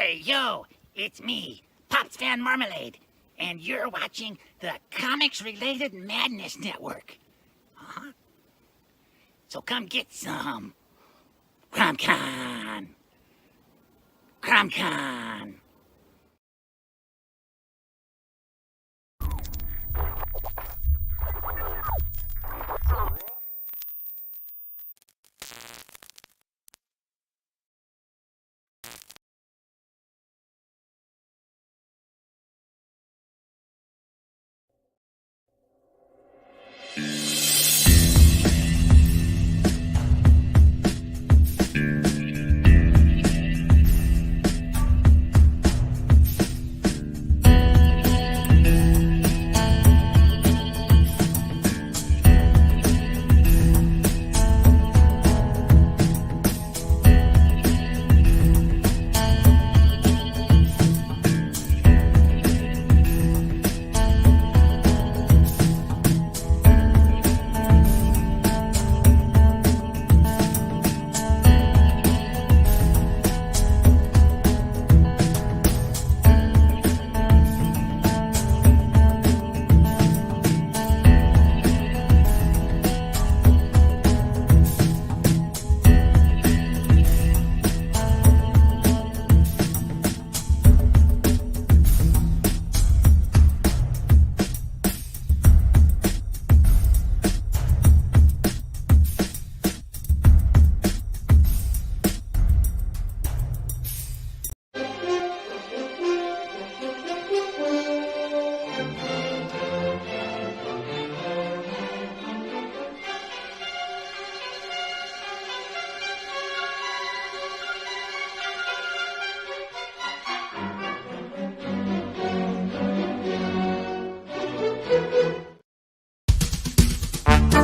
Hey, yo, it's me, Pops Fan Marmalade, and you're watching the Comics-Related Madness Network. Huh? So come get some. CromCon. CromCon.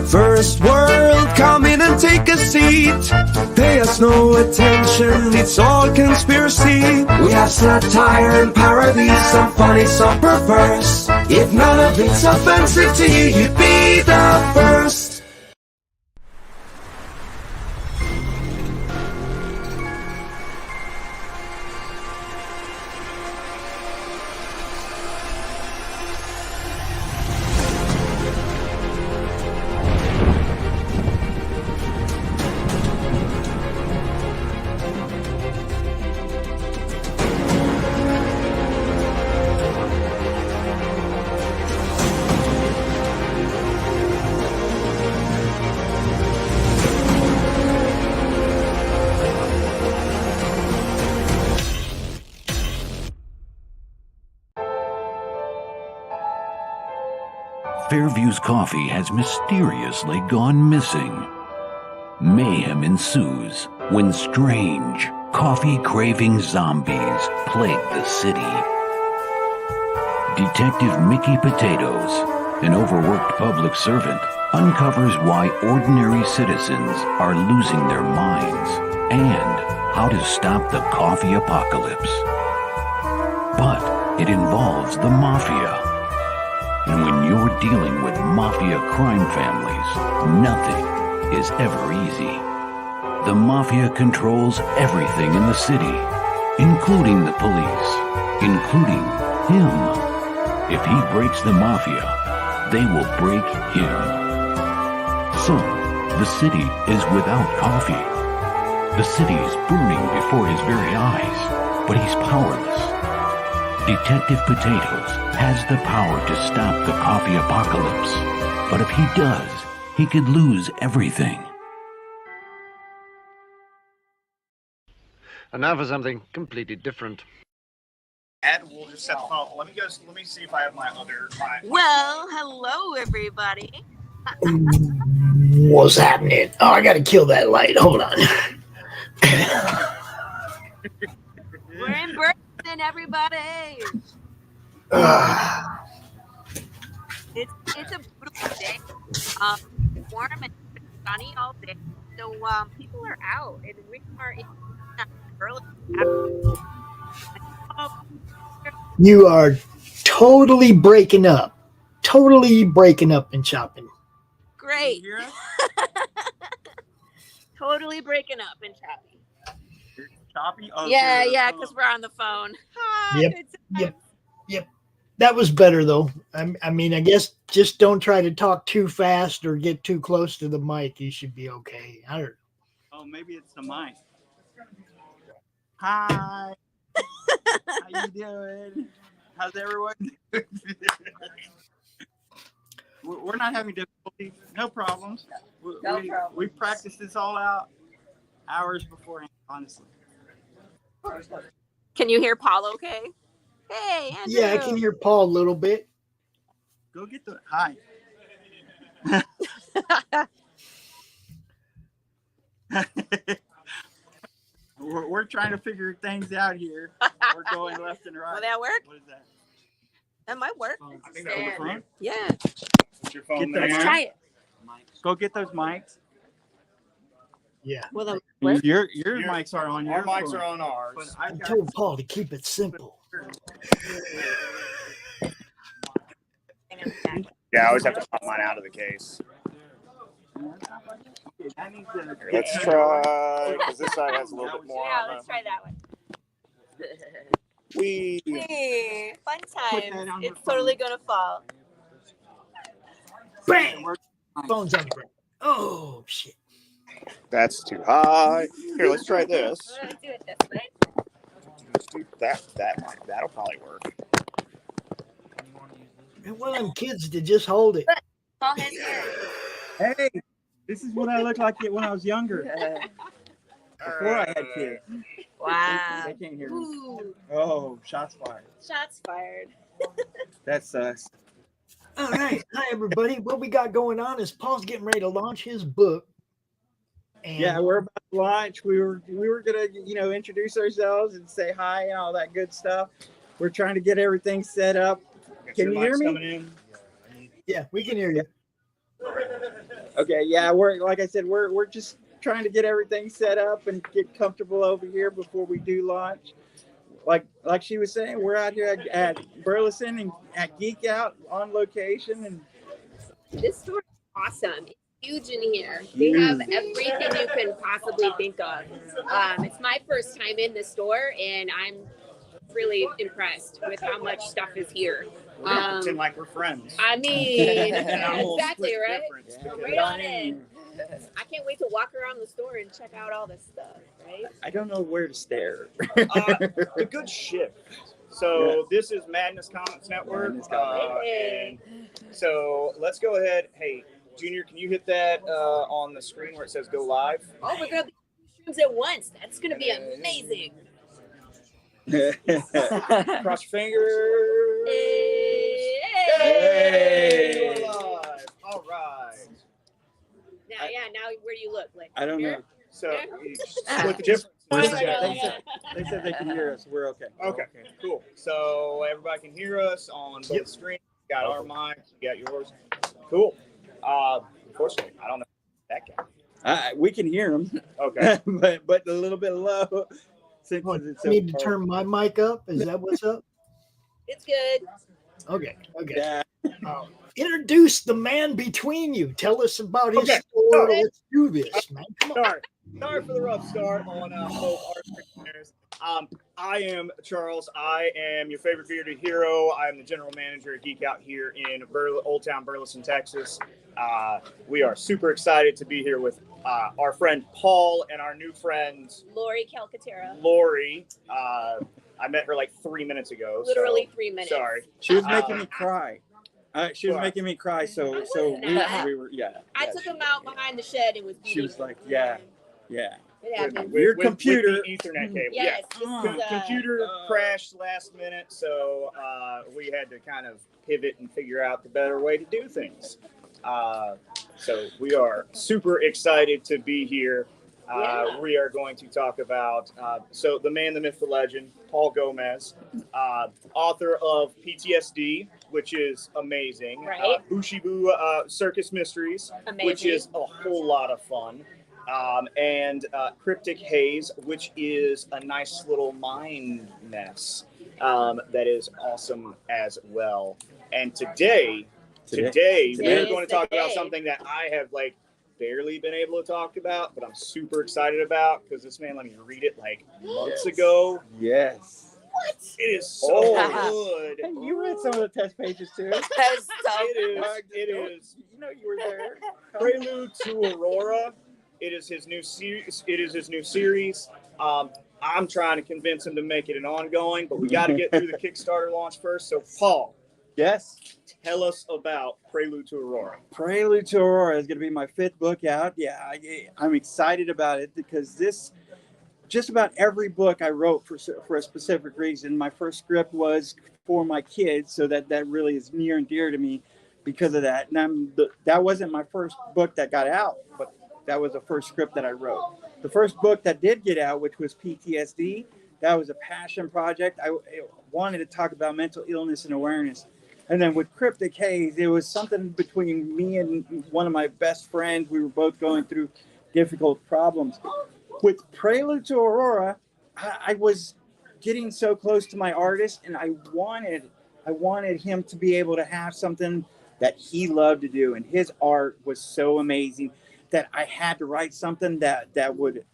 First world, come in and take a seat. Pay us no attention, it's all conspiracy. We have satire and parody, some funny, some perverse. If none of it's offensive to you, you'd be the first. Fairview's coffee has mysteriously gone missing. Mayhem ensues when strange, coffee-craving zombies plague the city. Detective Mickey Potatoes, an overworked public servant, uncovers why ordinary citizens are losing their minds and how to stop the coffee apocalypse. But it involves the mafia. And when you're dealing with mafia crime families, nothing is ever easy. The mafia controls everything in the city, including the police, including him. If he breaks the mafia, they will break him. So, the city is without coffee. The city is burning before his very eyes, but he's powerless. Detective Potatoes has the power to stop the coffee apocalypse, but if he does, he could lose everything. And now for something completely different. Ed, we'll just set the phone. Let me see if I have my other. Well, hello everybody. What's happening? Oh, I gotta kill that light. Hold on. We're in Burleson, everybody. It's a beautiful day. Warm and sunny all day. So people are out, and we are in Burleson. You are totally breaking up. Totally breaking up and chopping. Great. Totally breaking up and chopping. Choppy? Oh, Yeah, sure. yeah, because we're on the phone. Ah, Yep, good yep. times. That was better though. I mean, I guess just don't try to talk too fast or get too close to the mic. You should be okay. I don't know. Oh, maybe it's the mic. Hi. How you doing? How's everyone doing? We're not having difficulty. No problems. We practiced this all out hours beforehand, honestly. Can you hear Paul okay? Hey, Andrew. Yeah, I can hear Paul a little bit. Go get the hi. We're trying to figure things out here. We're going left and right. Will that work? What is that? That might work. I think that was fun. Yeah. Put your phone Let's there. try it. Go get those mics. Yeah. Will it work? Your mics are on your Our mics phone. are on ours. But I I got told Paul to keep it simple. Yeah, I always have to pop mine out of the case. Here, let's try, because this side has a little bit more Yeah, on let's try that one. We. Hey, fun that times. on your It's totally gonna fall. Bang! Phone's on the ground. Oh shit. That's too high. Here, let's try this. Let's do it this way. Let's do that'll probably work. And one of them kids to just hold it. Paul has hair. Hey, this is what I looked like when I was younger. Before I had kids. Wow. They can't hear me. Ooh, Oh, shots fired. shots fired. That sucks. All right. Hi everybody. What we got going on is Paul's getting ready to launch his book. And Yeah, we're about to launch. We were gonna, introduce ourselves and say hi and all that good stuff. We're trying to get everything set up. Can you hear me? Coming in. yeah, we can hear you. Okay, yeah, we're just trying to get everything set up and get comfortable over here before we do launch. Like she was saying, we're out here at Burleson and at Geek Out on location, and This store is awesome. It's huge in here. They have everything you can possibly think of. It's my first time in the store, and I'm really impressed with how much stuff is here. We're gonna pretend like we're friends. I mean, And I'm gonna exactly, split right? difference Right because- on in. I can't wait to walk around the store and check out all this stuff, right? I don't know where to stare. The good ship. So this is Madness Comics Network. Madness Comics. And so let's go ahead. Hey, Junior, can you hit that on the screen where it says go live? Oh, we're gonna be shrooms at once. That's gonna be amazing. Cross your fingers. Hey. Hey, we're live. All right. Now where do you look? Like I don't here? know. So you split the difference. They said they can hear us. We're okay. Okay, cool. So everybody can hear us on both screens. We got our mics, we got yours. Cool. Unfortunately, I don't know that guy. We can hear them. Okay. but a little bit low. Since What, it's I need to turn my mic up? Is that what's up? It's good. Okay. Yeah. Introduce the man between you. Tell us about his Okay. store. Let's do this, man. Come on. Sorry for the rough start on both our screeners. I am Charles. I am your favorite bearded hero. I'm the general manager at Geek Out here in Old Town Burleson, Texas. We are super excited to be here with our friend Paul and our new friend Laurie Calcaterra. Laurie. I met her like 3 minutes ago. Literally so 3 minutes. Sorry. She was making me cry. She was Why? making me cry. So we were, yeah. I took him out behind the shed and was beating She was him. like, yeah. It happened. Your computer- with the Ethernet cable. Yes. Yeah. This is, Computer crashed last minute, so we had to kind of pivot and figure out the better way to do things. So we are super excited to be here. We are going to talk about so the man, the myth, the legend, Paul Gomez, author of PTSD, which is amazing. Right. Bushibu Circus Mysteries, which Amazing. is a whole lot of fun. And Cryptic Haze, which is a nice little mind mess that is awesome as well. And today we're going to talk about something that I have barely been able to talk about, but I'm super excited about because this man let me read it like months ago. Yes. What? It is so good. Hey, you read some of the test pages too. That's so It is. You know you were there. Prelude to Aurora. It is his new series. I'm trying to convince him to make it an ongoing, but we got to get through the Kickstarter launch first. So, Paul, Yes. tell us about Prelude to Aurora. Prelude to Aurora is going to be my 5th book out. Yeah, I'm excited about it because this, just about every book I wrote for a specific reason. My first script was for my kids, so that really is near and dear to me because of that. And that wasn't my first book that got out, but that was the first script that I wrote. The first book that did get out, which was PTSD, that was a passion project. I wanted to talk about mental illness and awareness. And then with Cryptic Haze, it was something between me and one of my best friends. We were both going through difficult problems. With Prelude to Aurora, I was getting so close to my artist, and I wanted him to be able to have something that he loved to do. And his art was so amazing that I had to write something that would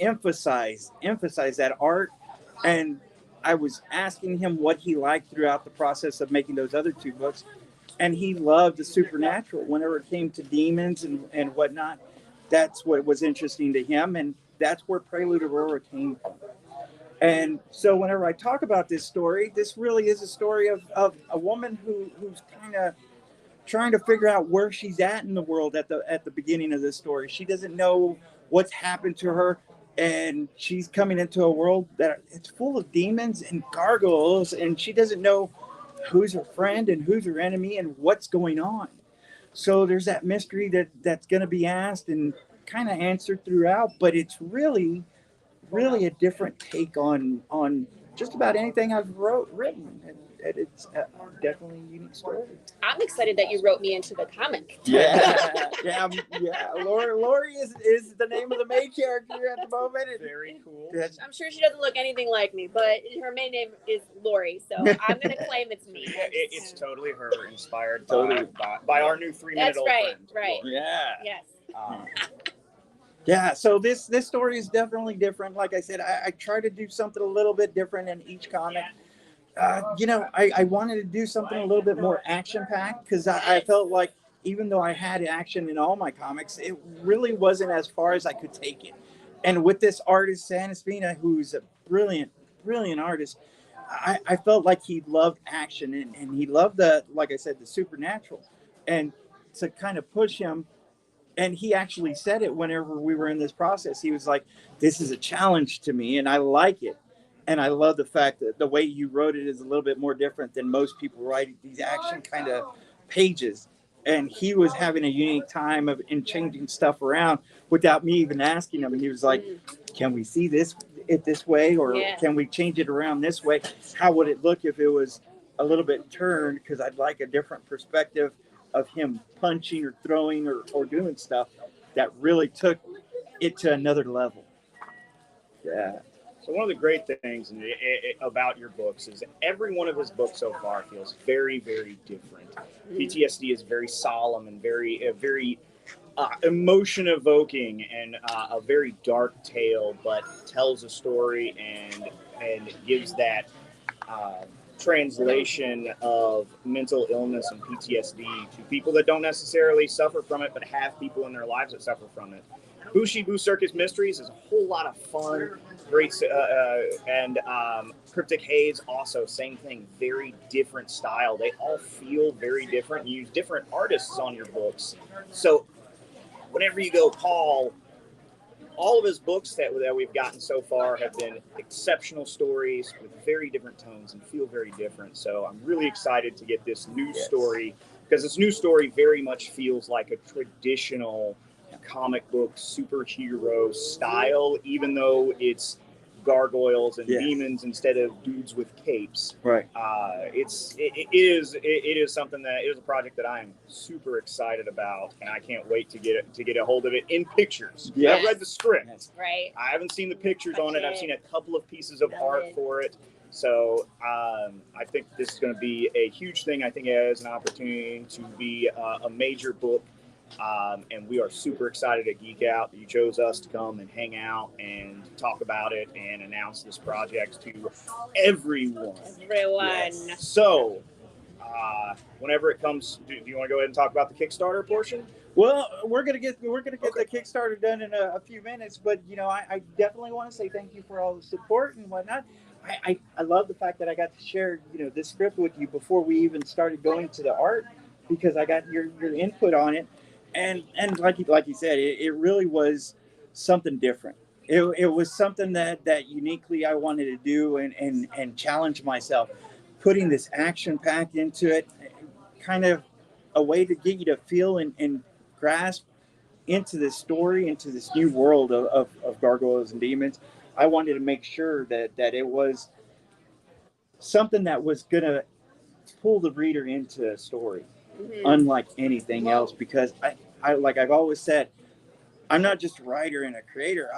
emphasize that art. And I was asking him what he liked throughout the process of making those other 2 books. And he loved the supernatural. Whenever it came to demons and whatnot, that's what was interesting to him. And that's where Prelude to Aurora came from. And so whenever I talk about this story, this really is a story of a woman who's kind of trying to figure out where she's at in the world at the beginning of this story. She doesn't know what's happened to her, and she's coming into a world that it's full of demons and gargoyles, and she doesn't know who's her friend and who's her enemy and what's going on. So there's that mystery that's going to be asked and kind of answered throughout, but it's really a different take on just about anything I've written. And it's definitely a unique story. I'm excited that you wrote me into the comic. Yeah. Laurie is the name of the main character at the moment. Very cool. I'm sure she doesn't look anything like me, but her main name is Laurie, so I'm going to claim it's me. It's totally her, inspired by our new 3-minute-old friend. That's right. Yeah. Yes. Yeah, so this story is definitely different. Like I said, I try to do something a little bit different in each comic. I wanted to do something a little bit more action-packed because I felt like even though I had action in all my comics, it really wasn't as far as I could take it. And with this artist, Sanaspina, who's a brilliant artist, I felt like he loved action and he loved like I said, the supernatural. And to kind of push him, and he actually said it whenever we were in this process. He was like, this is a challenge to me, and I like it. And I love the fact that the way you wrote it is a little bit more different than most people write these action kind of pages. And he was having a unique time in changing stuff around without me even asking him. And he was like, can we see this way? Or can we change it around this way? How would it look if it was a little bit turned? Because I'd like a different perspective of him punching or throwing or doing stuff that really took it to another level. Yeah. So one of the great things about your books is every one of his books so far feels very, very different. PTSD is very solemn and very emotion evoking and a very dark tale, but tells a story and gives that translation of mental illness and PTSD to people that don't necessarily suffer from it, but have people in their lives that suffer from it. Bushibu Circus Mysteries is a whole lot of fun, great, and Cryptic Haze also, same thing, very different style. They all feel very different. You use different artists on your books. So whenever you go, Paul, all of his books that we've gotten so far have been exceptional stories with very different tones and feel very different. So I'm really excited to get this new story, because this new story very much feels like a traditional comic book superhero style, even though it's gargoyles and demons instead of dudes with capes. Right. It is something that is a project that I am super excited about, and I can't wait to get a hold of it in pictures. Yeah. I've read the script. Right. I haven't seen the pictures on it. I've seen a couple of pieces of art for it. So I think this is going to be a huge thing. I think it has an opportunity to be a major book And we are super excited at Geek Out that you chose us to come and hang out and talk about it and announce this project to everyone. Yes. So, whenever it comes, do you want to go ahead and talk about the Kickstarter portion? Well, we're gonna get the Kickstarter done in a few minutes, but I definitely want to say thank you for all the support and whatnot. I love the fact that I got to share this script with you before we even started going to the art, because I got your input on it, and like you said, it really was something different. It was something that uniquely I wanted to do and challenge myself, putting this action pack into it, kind of a way to get you to feel and grasp into this story, into this new world of gargoyles and demons. I wanted to make sure that it was something that was going to pull the reader into a story, unlike anything else, because I like I've always said, I'm not just a writer and a creator.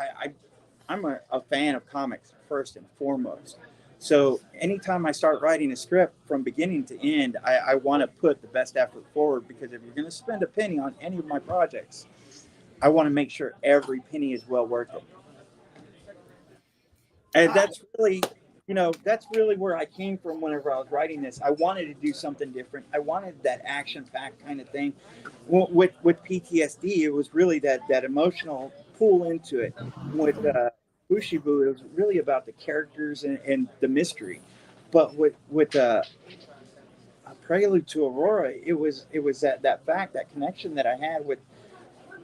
I'm a fan of comics first and foremost. So anytime I start writing a script from beginning to end, I want to put the best effort forward, because if you're going to spend a penny on any of my projects, I want to make sure every penny is well worth it. And that's really where I came from whenever I was writing this. I wanted to do something different. I wanted that action-packed kind of thing. With PTSD, it was really that emotional pull into it. With Bushibu, it was really about the characters and the mystery. But with a Prelude to Aurora, it was that fact, that connection that I had with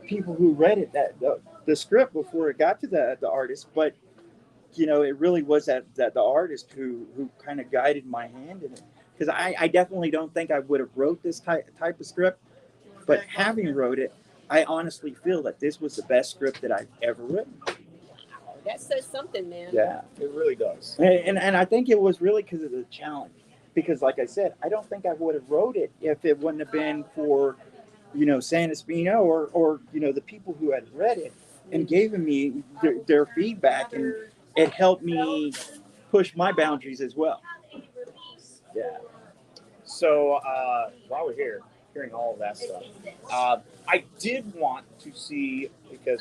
people who read it, that the script before it got to the artist. But it really was that the artist who kind of guided my hand in it, because I definitely don't think I would have wrote this type of script, but having wrote it, I honestly feel that this was the best script that I've ever written. That says something, man. Yeah, it really does. And I think it was really because of the challenge. Because, like I said, I don't think I would have wrote it if it wouldn't have been for, San Espino or the people who had read it and given me their feedback, and it helped me push my boundaries as well. Yeah. So while we're here, hearing all of that stuff, I did want to see, because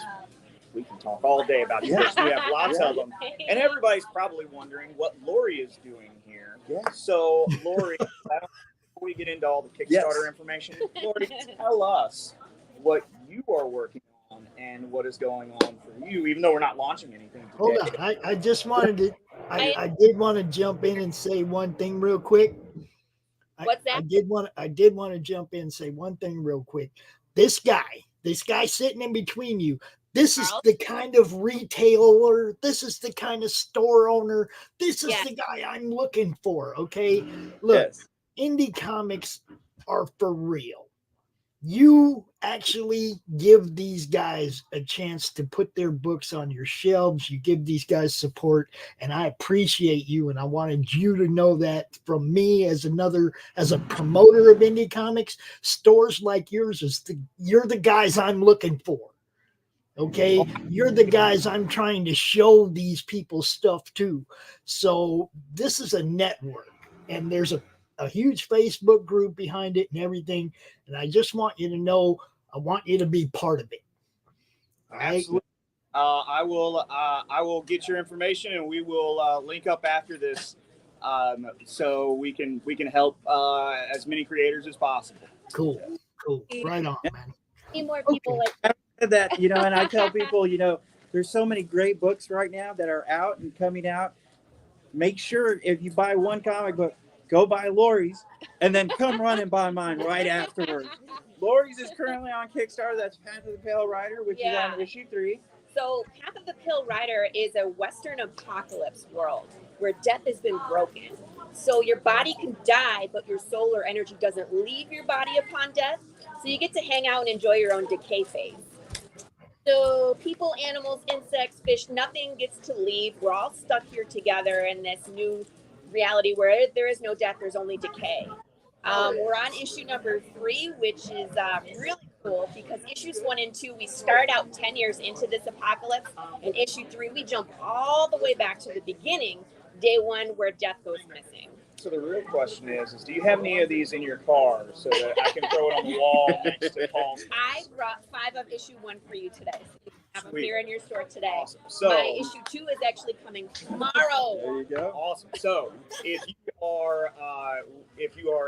we can talk all day about these books. We have lots of them. And everybody's probably wondering what Laurie is doing here. Yeah. So, Laurie, before we get into all the Kickstarter information, Laurie, tell us what you are working on and what is going on for you, even though we're not launching anything today. Hold on. I just wanted to, I did want to jump in and say one thing real quick. What's that? I did want to jump in and say one thing real quick. This guy sitting in between you, this is the kind of retailer, this is the kind of store owner, this is the guy I'm looking for, okay? Look, indie comics are for real. You actually give these guys a chance to put their books on your shelves. You give these guys support, and I appreciate you, and I wanted you to know that from me as a promoter of indie comics. Stores like yours, you're the guys I'm looking for. Okay, you're the guys I'm trying to show these people stuff to. So this is a network, and there's a huge Facebook group behind it and everything. And I just want you to know, I want you to be part of it. All right. I will get your information, and we will link up after this, so we can help as many creators as possible. Cool. Right on, man. Need more people like that, and I tell people, there's so many great books right now that are out and coming out. Make sure if you buy one comic book, go buy Laurie's, and then come run and buy mine right afterwards. Laurie's is currently on Kickstarter. That's Path of the Pale Rider, which is on issue 3. So Path of the Pale Rider is a Western apocalypse world where death has been broken. So your body can die, but your soul or energy doesn't leave your body upon death. So you get to hang out and enjoy your own decay phase. So people, animals, insects, fish, nothing gets to leave. We're all stuck here together in this new reality where there is no death, there's only decay. We're on issue number 3, which is really cool, because issues 1 and 2, we start out 10 years into this apocalypse. In issue 3, we jump all the way back to the beginning, day 1, where death goes missing. So the real question is do you have any of these in your car so that I can throw it on the wall next to Paul's? I brought 5 of issue 1 for you today. So you can have them here in your store today. Awesome. So, my issue 2 is actually coming tomorrow. There you go. Awesome. So if you are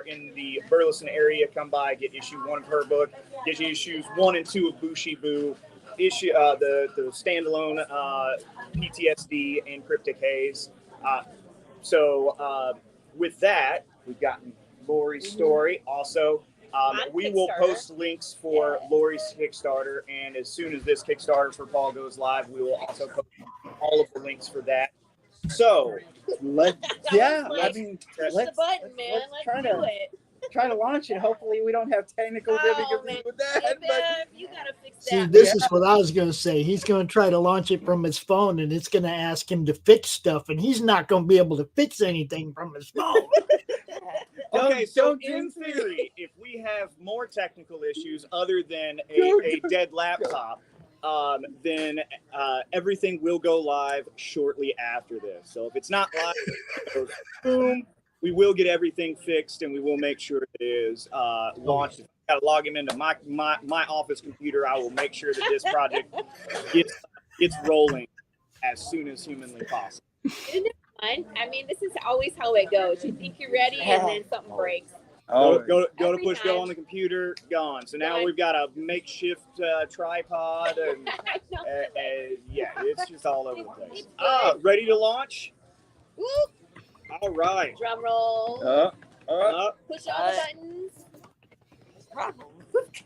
in the Burleson area, come by, get issue 1 of her book. Get you issues 1 and 2 of Bushibu. Issue the standalone PTSD and Cryptic Haze. So with that, we've gotten Laurie's story. Also, we will post links for Laurie's Kickstarter, and as soon as this Kickstarter for Paul goes live, we will also post all of the links for that. So I mean, Push the button, man. Let's do it. Try to launch it. Hopefully, we don't have technical difficulties with that. But you gotta fix See, that. this is what I was going to say. He's going to try to launch it from his phone, and it's going to ask him to fix stuff, and he's not going to be able to fix anything from his phone. Okay, so in theory, if we have more technical issues other than a dead laptop, then everything will go live shortly after this. So if it's not live, boom, we will get everything fixed, and we will make sure it is launched. If I got to log him into my office computer, I will make sure that this project gets rolling as soon as humanly possible. Isn't it fun? I mean, this is always how it goes. You think you're ready, and then something breaks. Go to Every push go time. on the computer, gone. So now Done. we've got a makeshift tripod, and yeah, it's just all over the place. Ready to launch? Woo! All right. Drum roll. Push all the buttons.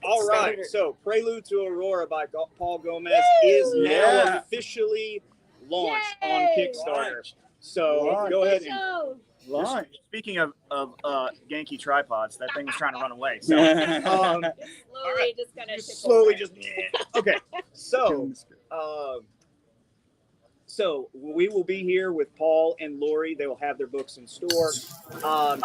All right. So, Prelude to Aurora by Paul Gomez is now officially launched on Kickstarter. So go ahead and launch. Speaking of Genki tripods, that thing was trying to run away. So slowly just okay. So we will be here with Paul and Laurie. They will have their books in store. Now,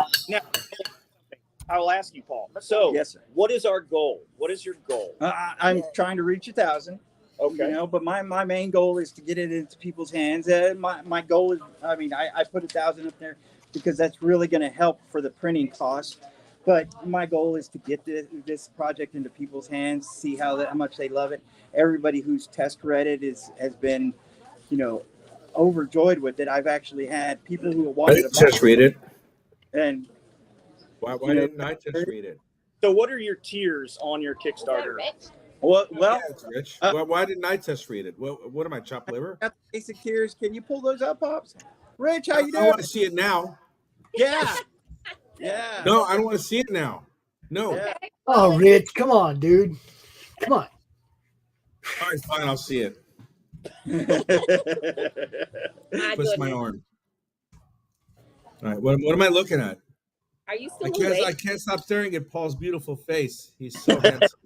I will ask you, Paul. So, yes, sir. What is our goal? What is your goal? I'm trying to reach 1,000. Okay. But my main goal is to get it into people's hands. My goal is, I put 1,000 up there because that's really going to help for the printing cost. But my goal is to get this project into people's hands, see how much they love it. Everybody who's test read it has been, overjoyed with it. I've actually had people who wanted to test read it. And why didn't I test read it? So, what are your tiers on your Kickstarter? Well, it's Rich. Why didn't I test read it? What am I, chopped liver? Got the basic tiers. Can you pull those up, Pops? Rich, how you doing? I want to see it now. Yeah. Yeah. No, I don't want to see it now. No. Yeah. Oh, Rich, come on, dude. Come on. All right, fine. I'll see it. Twist my arm. All right. What am I looking at? Are you still awake? I can't stop staring at Paul's beautiful face. He's so handsome.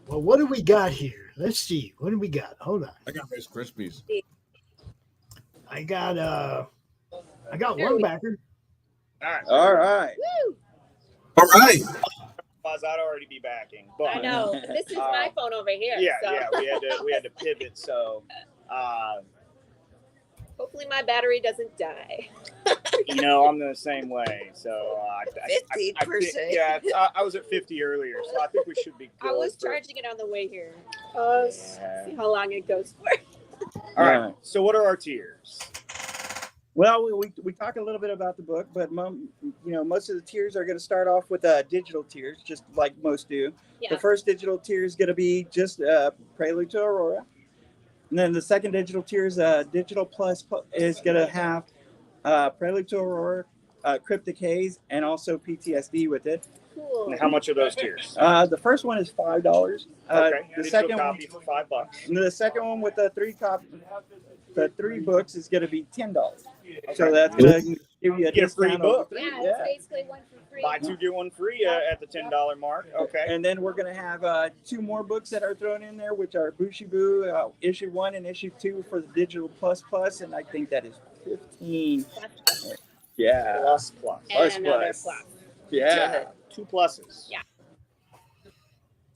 Well, what do we got here? Let's see. What do we got? Hold on. I got Rice Krispies. I got one backer. All right. Woo! All right. I'd already be backing. But, I know. This is my phone over here. Yeah, so. we had to pivot. So, hopefully my battery doesn't die. I'm the same way. So 50%. Yeah, I was at 50 earlier, so I think we should be good. I was charging it on the way here. See how long it goes for. All right. So what are our tiers? Well, we talk a little bit about the book, but most of the tiers are going to start off with digital tiers, just like most do. Yeah. The first digital tier is going to be just Prelude to Aurora, and then the second digital tier is Digital Plus is going to have Prelude to Aurora, Cryptic Haze, and also PTSD with it. Cool. And how much are those tiers? The first one is $5. Okay. The second copy for $5. And the second one with the three books is going to be $10. So that's going to give you a Get a free discount book. Yeah, it's basically one for free. Buy 2 get 1 free at the $10 mark. Okay. And then we're going to have 2 more books that are thrown in there, which are Bushibu, issue 1 and issue 2 for the Digital Plus, and I think that is 15. Yeah. Plus. And another plus. Yeah. 2 pluses. Yeah.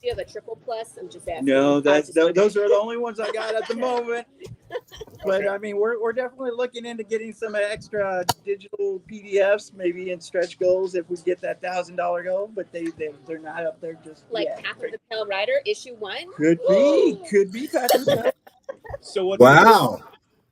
Do you have a triple plus? I'm just asking. No, those are the only ones I got at the moment. But I mean, we're definitely looking into getting some extra digital PDFs, maybe in stretch goals if we get that $1,000 goal. But they're not up there just like yet. Path of the Pale Rider issue 1. Could be Path of the Pale. So what? Wow.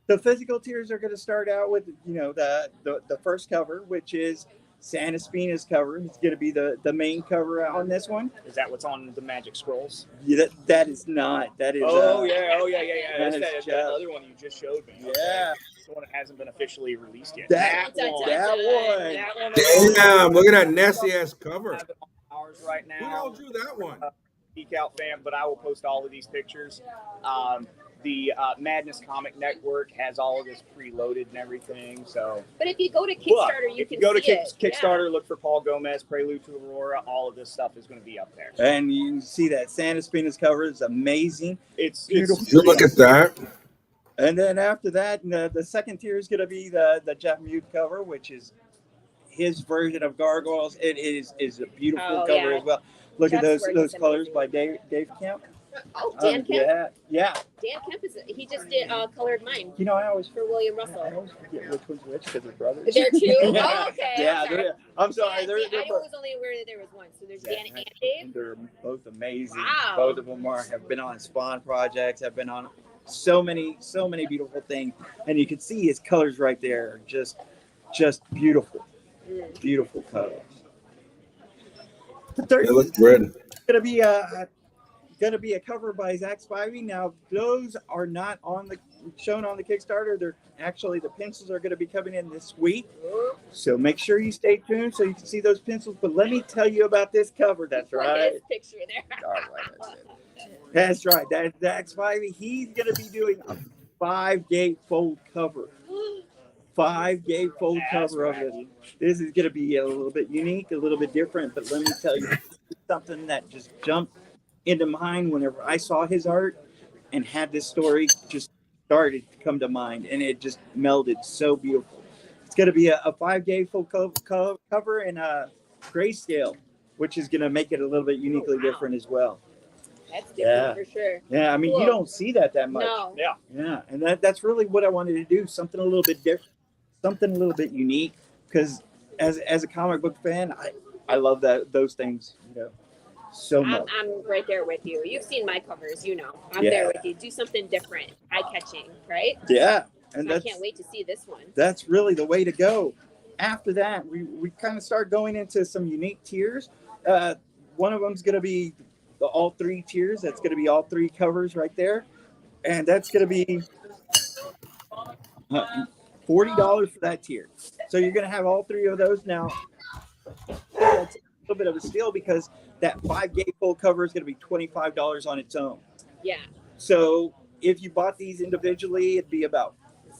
The physical tiers are going to start out with the first cover, which is Santa Spina's cover. It's going to be the main cover on this one. Is that what's on the Magic Scrolls? Yeah, that is not. That is. Yeah. That That's that other one you just showed me. Yeah. The one that hasn't been officially released yet. That one. Damn, look at that nasty ass cover. I have it on ours right Who now. all drew that one? Geek Out fan, but I will post all of these pictures. The Madness Comic Network has all of this preloaded and everything. So, but if you go to Kickstarter, you can go to see it. Kickstarter, look for Paul Gomez, Prelude to Aurora. All of this stuff is going to be up there. And you can see that Santa Spina's cover is amazing. It's beautiful. You look at that. And then after that, the second tier is going to be the Jeff Mute cover, which is his version of Gargoyles. It is a beautiful cover as well. Look at those colors by Dave Kemp. Oh, Dan Kemp? Yeah. Dan Kemp he just did colored mine. You know, I always for William Russell. I always forget which one's which because they're brothers. There too? Oh, okay. Yeah, I'm sorry. I was only aware that there was one. So there's Dan and Dave. They're both amazing. Wow. Both of them have been on Spawn projects, have been on so many beautiful things. And you can see his colors right there. Just beautiful. Beautiful colors. The third They look good. Going to be a cover by Zach Spivey. Now, those are not shown on the Kickstarter. They're actually, the pencils are going to be coming in this week. So make sure you stay tuned so you can see those pencils. But let me tell you about this cover. That's right. His picture there. That's right. That's Zach Spivey. He's going to be doing a 5 fold cover. 5 fold cover of this. This is going to be a little bit unique, a little bit different. But let me tell you, something that just jumped into mind whenever I saw his art and had this story just started to come to mind, and it just melded so beautiful. It's going to be a 5 full cover in a grayscale, which is going to make it a little bit uniquely different as well. That's different for sure. Yeah, I mean, you don't see that much. No. Yeah, and that's really what I wanted to do, something a little bit different, something a little bit unique, because as a comic book fan, I love those things, so much. I'm right there with you. You've seen my covers, I'm there with you. Do something different, eye-catching, right? Yeah. And I can't wait to see this one. That's really the way to go. After that, we kind of start going into some unique tiers. One of them's going to be all 3 tiers. That's going to be all 3 covers right there. And that's going to be $40 for that tier. So you're going to have all 3 of those now. That's a little bit of a steal because that 5 full cover is going to be $25 on its own. Yeah. So if you bought these individually, it'd be about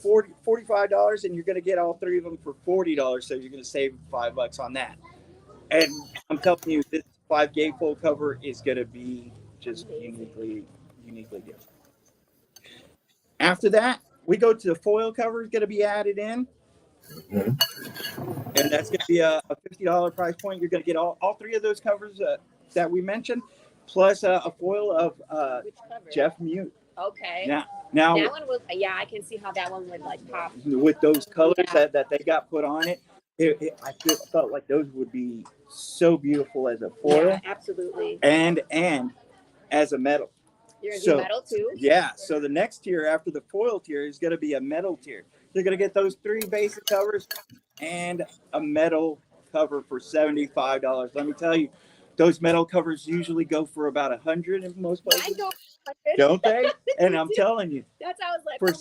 $45, and you're going to get all 3 of them for $40. So you're going to save $5 on that. And I'm telling you, this 5 full cover is going to be just uniquely different. After that, we go to the foil cover. Is going to be added in. And that's going to be a $50 price point. You're going to get all 3 of those covers that we mentioned, plus a foil of Jeff Mute. Okay. Now that one was, I can see how that one would pop. With those colors that they got put on it. I felt like those would be so beautiful as a foil. Yeah, absolutely. And as a metal. You're going to do metal too? Yeah. So the next tier after the foil tier is going to be a metal tier. You're going to get those 3 basic covers and a metal cover for $75. Let me tell you, those metal covers usually go for about $100 in most places. Don't they? And I'm telling you, that's how I was like, for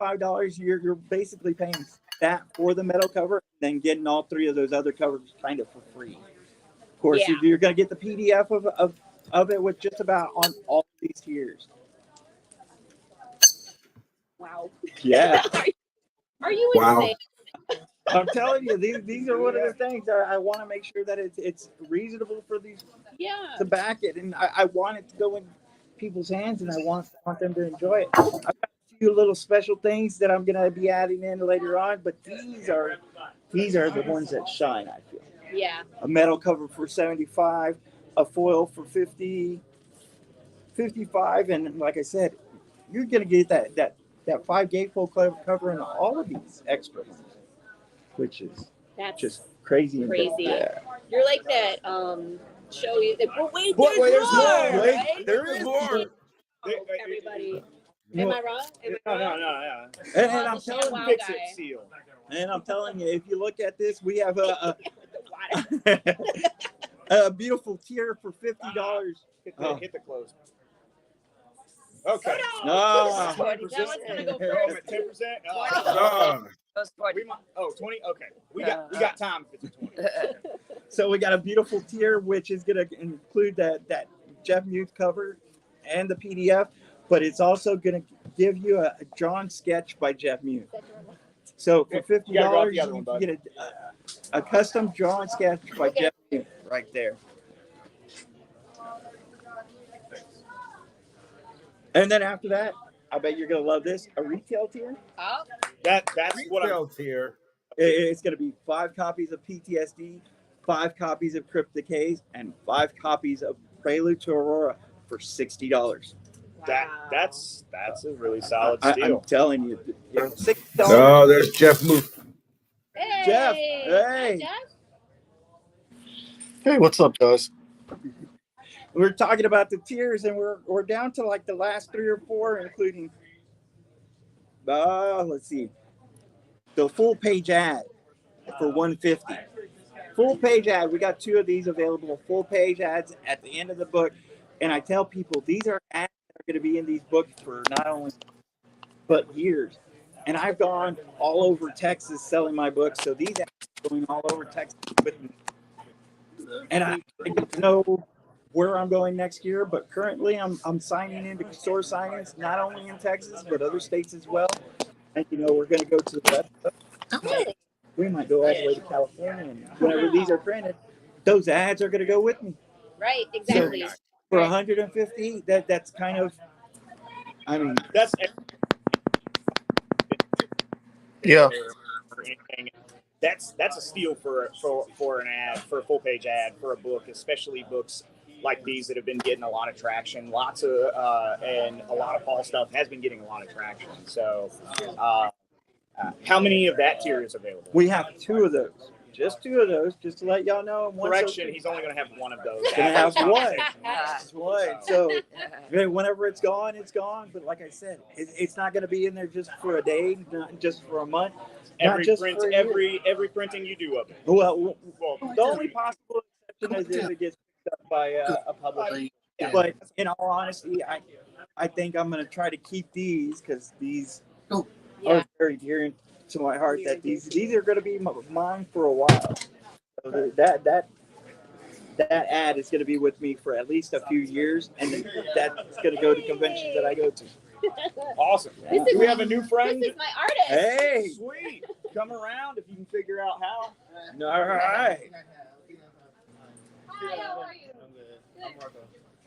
$75, you're basically paying that for the metal cover, and then getting all 3 of those other covers kind of for free. Of course, you're going to get the PDF of it with just about on all these tiers. Wow. Yeah. Are you insane? I'm telling you, these are one of the things I want to make sure that it's reasonable for these to back it, and I want it to go in people's hands, and I want them to enjoy it. I've got a few little special things that I'm going to be adding in later on, but these are the ones that shine, I feel. Yeah. A metal cover for $75, a foil for $50, $55, and like I said, you're gonna get that 5 gatefold cover and all of these extras, which is That's just crazy. Yeah. You're like that show. But wait, But there's more. Wait, Right? there is more. Everybody. Am I wrong? No. And I'm telling Wow, you, Fix it, guy. seal. and I'm telling you, if you look at this, we have a beautiful tier for $50. Hit the close. Okay. Ah. 20%. That one's gonna go Oh, first. 10%. Ah. We might, 20. Okay, we got time if it's 20. So we got a beautiful tier, which is going to include that Jeff Muth cover and the PDF, but it's also going to give you a drawn sketch by Jeff Muth. So for $50, You gotta grab the you other one, can bud. get a custom drawn sketch by Jeff Muth right there. And then after that, I bet you're going to love this, a retail tier. Oh, That's what I'm. Retail tier. It's going to be 5 copies of PTSD, 5 copies of Cryptic Haze, and 5 copies of Prelude to Aurora for $60. That's a really solid I'm steal. telling you, $60. No, there's Jeff Muth. hey, Jeff, Hi, hey. Jeff. Hey, what's up, guys? We're talking about the tiers, and we're down to like the last 3 or 4, including let's see, the full page ad for $150. Full page ad. We got 2 of these available. Full page ads at the end of the book, and I tell people these are ads that are going to be in these books for not only but years. And I've gone all over Texas selling my books, so these ads are going all over Texas with me. And I get to know where I'm going next year, but currently I'm signing into store signings not only in Texas but other states as well. And we're going to go to the West Coast. Really? We might go all the way to California, and whenever these are printed, those ads are going to go with me. Right, exactly. So for $150, that's kind of, I mean, That's Yeah. for anything. That's a steal for an ad, for a full page ad for a book, especially books like these that have been getting a lot of traction. And a lot of fall stuff has been getting a lot of traction. So, how many of that tier is available? we have 2 of those. Just 2 of those, just to let y'all know. Correction, he's only going to have one of those. Gonna have one. Just one. So whenever it's gone, it's gone. But like I said, it's not going to be in there just for a day, not just for a month, not just for a year. Every printing you do of it. Well, the only possible exception is if it gets picked up by a publisher. But in all honesty, I think I'm going to try to keep these because these are very dear to my heart. That these are going to be mine for a while. So that ad is going to be with me for at least a few years, and then that's going to go to conventions that I go to. Awesome. Do we have a new friend? This is my artist. Hey, Sweet. Come around if you can figure out how. all right. Hi, how are you?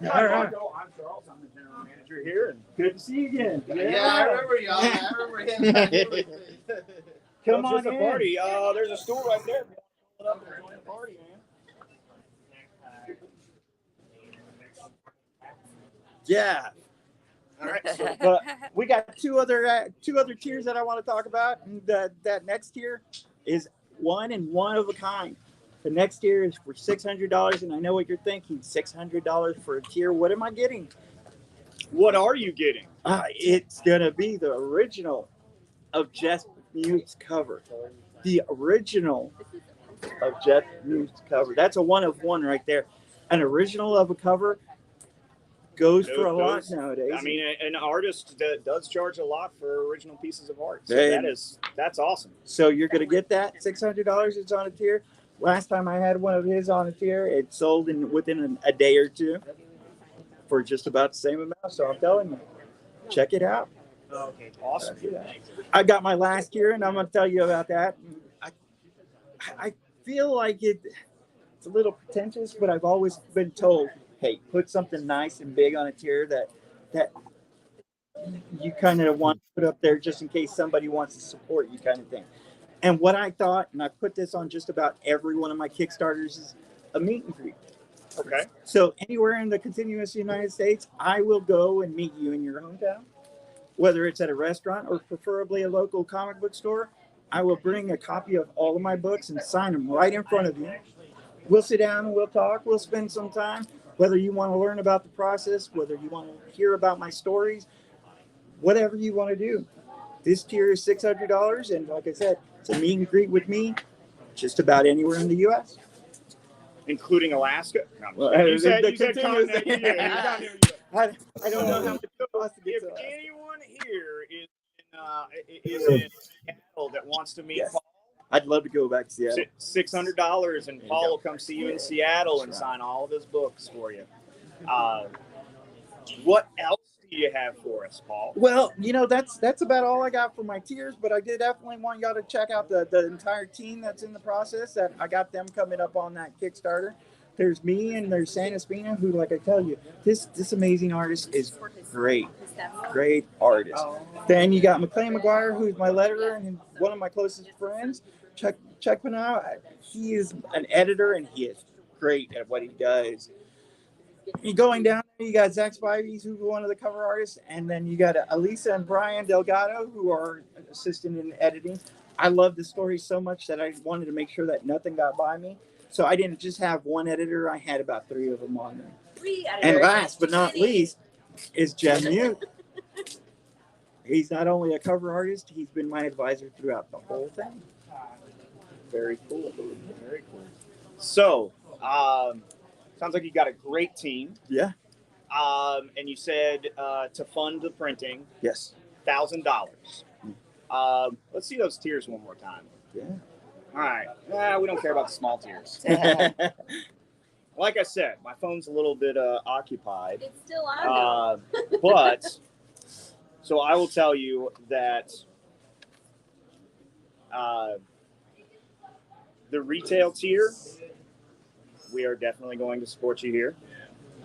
All right. Marco, I'm Charles. I'm the general manager here. And Good to see you again. Yeah, I remember y'all. I remember him. Come Well, on it's just in. a party. There's a stool right there. If you want to pull it up and join the party, man. Yeah. All right. So, But we got two other tiers that I want to talk about. And that next tier is one of a kind. The next tier is for $600, and I know what you're thinking. $600 for a tier. What am I getting? what are you getting? It's gonna be the original of Jeff Muth's cover. The original of Jeff Muth's cover. That's a 1 of 1 right there. An original of a cover goes for a lot nowadays. I mean, an artist that does charge a lot for original pieces of art. So Hey. that's awesome. So you're gonna get that $600. It's on a tier. Last time I had one of his on a tier, it sold within a day or two for just about the same amount. So I'm telling you, check it out. Okay, awesome. I got my last tier, and I'm gonna tell you about that. I feel like it's a little pretentious, but I've always been told, hey, put something nice and big on a tier that you kind of want to put up there just in case somebody wants to support you, kind of thing. And what I thought, and I put this on just about every one of my Kickstarters, is a meet and greet. Okay. So anywhere in the continuous United States, I will go and meet you in your hometown, whether it's at a restaurant or preferably a local comic book store. I will bring a copy of all of my books and sign them right in front of you. We'll sit down and we'll talk. We'll spend some time, whether you want to learn about the process, whether you want to hear about my stories, whatever you want to do. This tier is $600, and like I said, it's a meet and greet with me just about anywhere in the U.S. Including Alaska? No, Well, you said continuous- continent. Yeah. I don't know how much it costs to get If to Alaska. anyone here is in Seattle that wants to meet Yes. Paul, I'd love to go back to Seattle. $600, and Paul will come see you in Seattle and sign all of his books for you. What else do you have for us, Paul? Well, that's about all I got for my tiers, but I did definitely want y'all to check out the entire team that's in the process. That I got them coming up on that Kickstarter. There's me and there's Santa Spina, who, like I tell you, this amazing artist is great artist. Then you got McLean McGuire, who's my letterer and one of my closest friends. Check him out. He is an editor and he is great at what he does. You going down, you got Zach Spivey's, who's one of the cover artists, and then you got Elisa and Brian Delgado, who are assistant in editing. I love the story so much that I wanted to make sure that nothing got by me. So I didn't just have one editor, I had about 3 of them on there. And last but not least is Jeff Mute. He's not only a cover artist, he's been my advisor throughout the whole thing. Very cool. Very cool. So, sounds like you got a great team. Yeah. And you said to fund the printing, Yes. $1,000. Let's see those tiers one more time. Yeah. All right. We don't care about the small tiers. Like I said, my phone's a little bit occupied. It's still on. But so I will tell you that the retail tier, we are definitely going to support you here.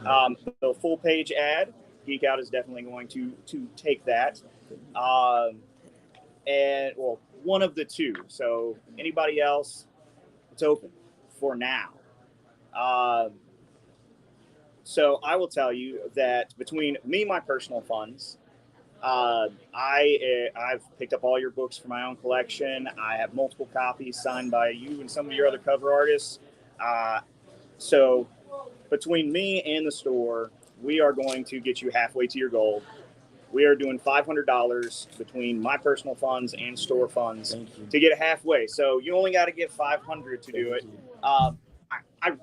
The full page ad, Geek Out is definitely going to take that. And well, one of the two. So anybody else, it's open for now. So I will tell you that between me and my personal funds, I've picked up all your books for my own collection. I have multiple copies signed by you and some of your other cover artists. So between me and the store, we are going to get you halfway to your goal. We are doing $500 between my personal funds and store funds to get it halfway. So you only got to get $500 to do it. I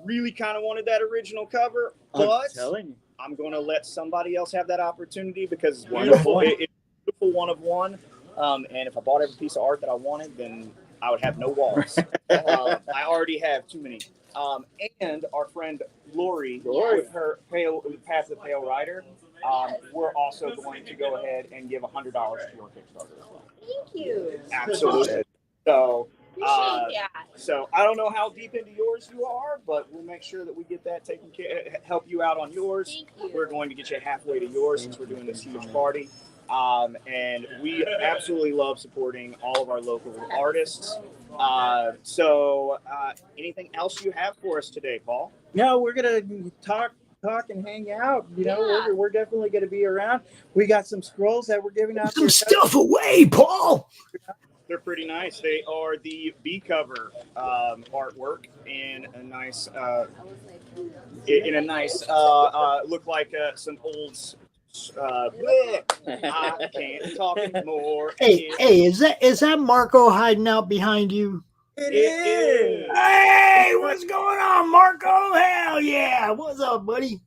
really kind of wanted that original cover, but I'm telling you. I'm going to let somebody else have that opportunity because it's wonderful. It's a beautiful one of one. And if I bought every piece of art that I wanted, then I would have no walls. I already have too many. And our friend Laurie. With her Path of the Pale Rider, we're also going to go ahead and give $100 to your Kickstarter as well. Thank you. Absolutely. So, Appreciate that. so I don't know how deep into yours you are, but we'll make sure that we get that taken care, help you out on yours. Thank you. We're going to get you halfway to yours since we're doing this huge party. And we absolutely love supporting all of our local artists. So anything else you have for us today, Paul? No, we're gonna talk and hang out. We're definitely gonna be around. We got some scrolls that we're giving out. Some stuff away, Paul. They're pretty nice. They are the B cover artwork in a nice, look like some old. I can't talk anymore. Hey, is that Marco hiding out behind you? It is. Hey, what's going on, Marco? Hell yeah! What's up, buddy?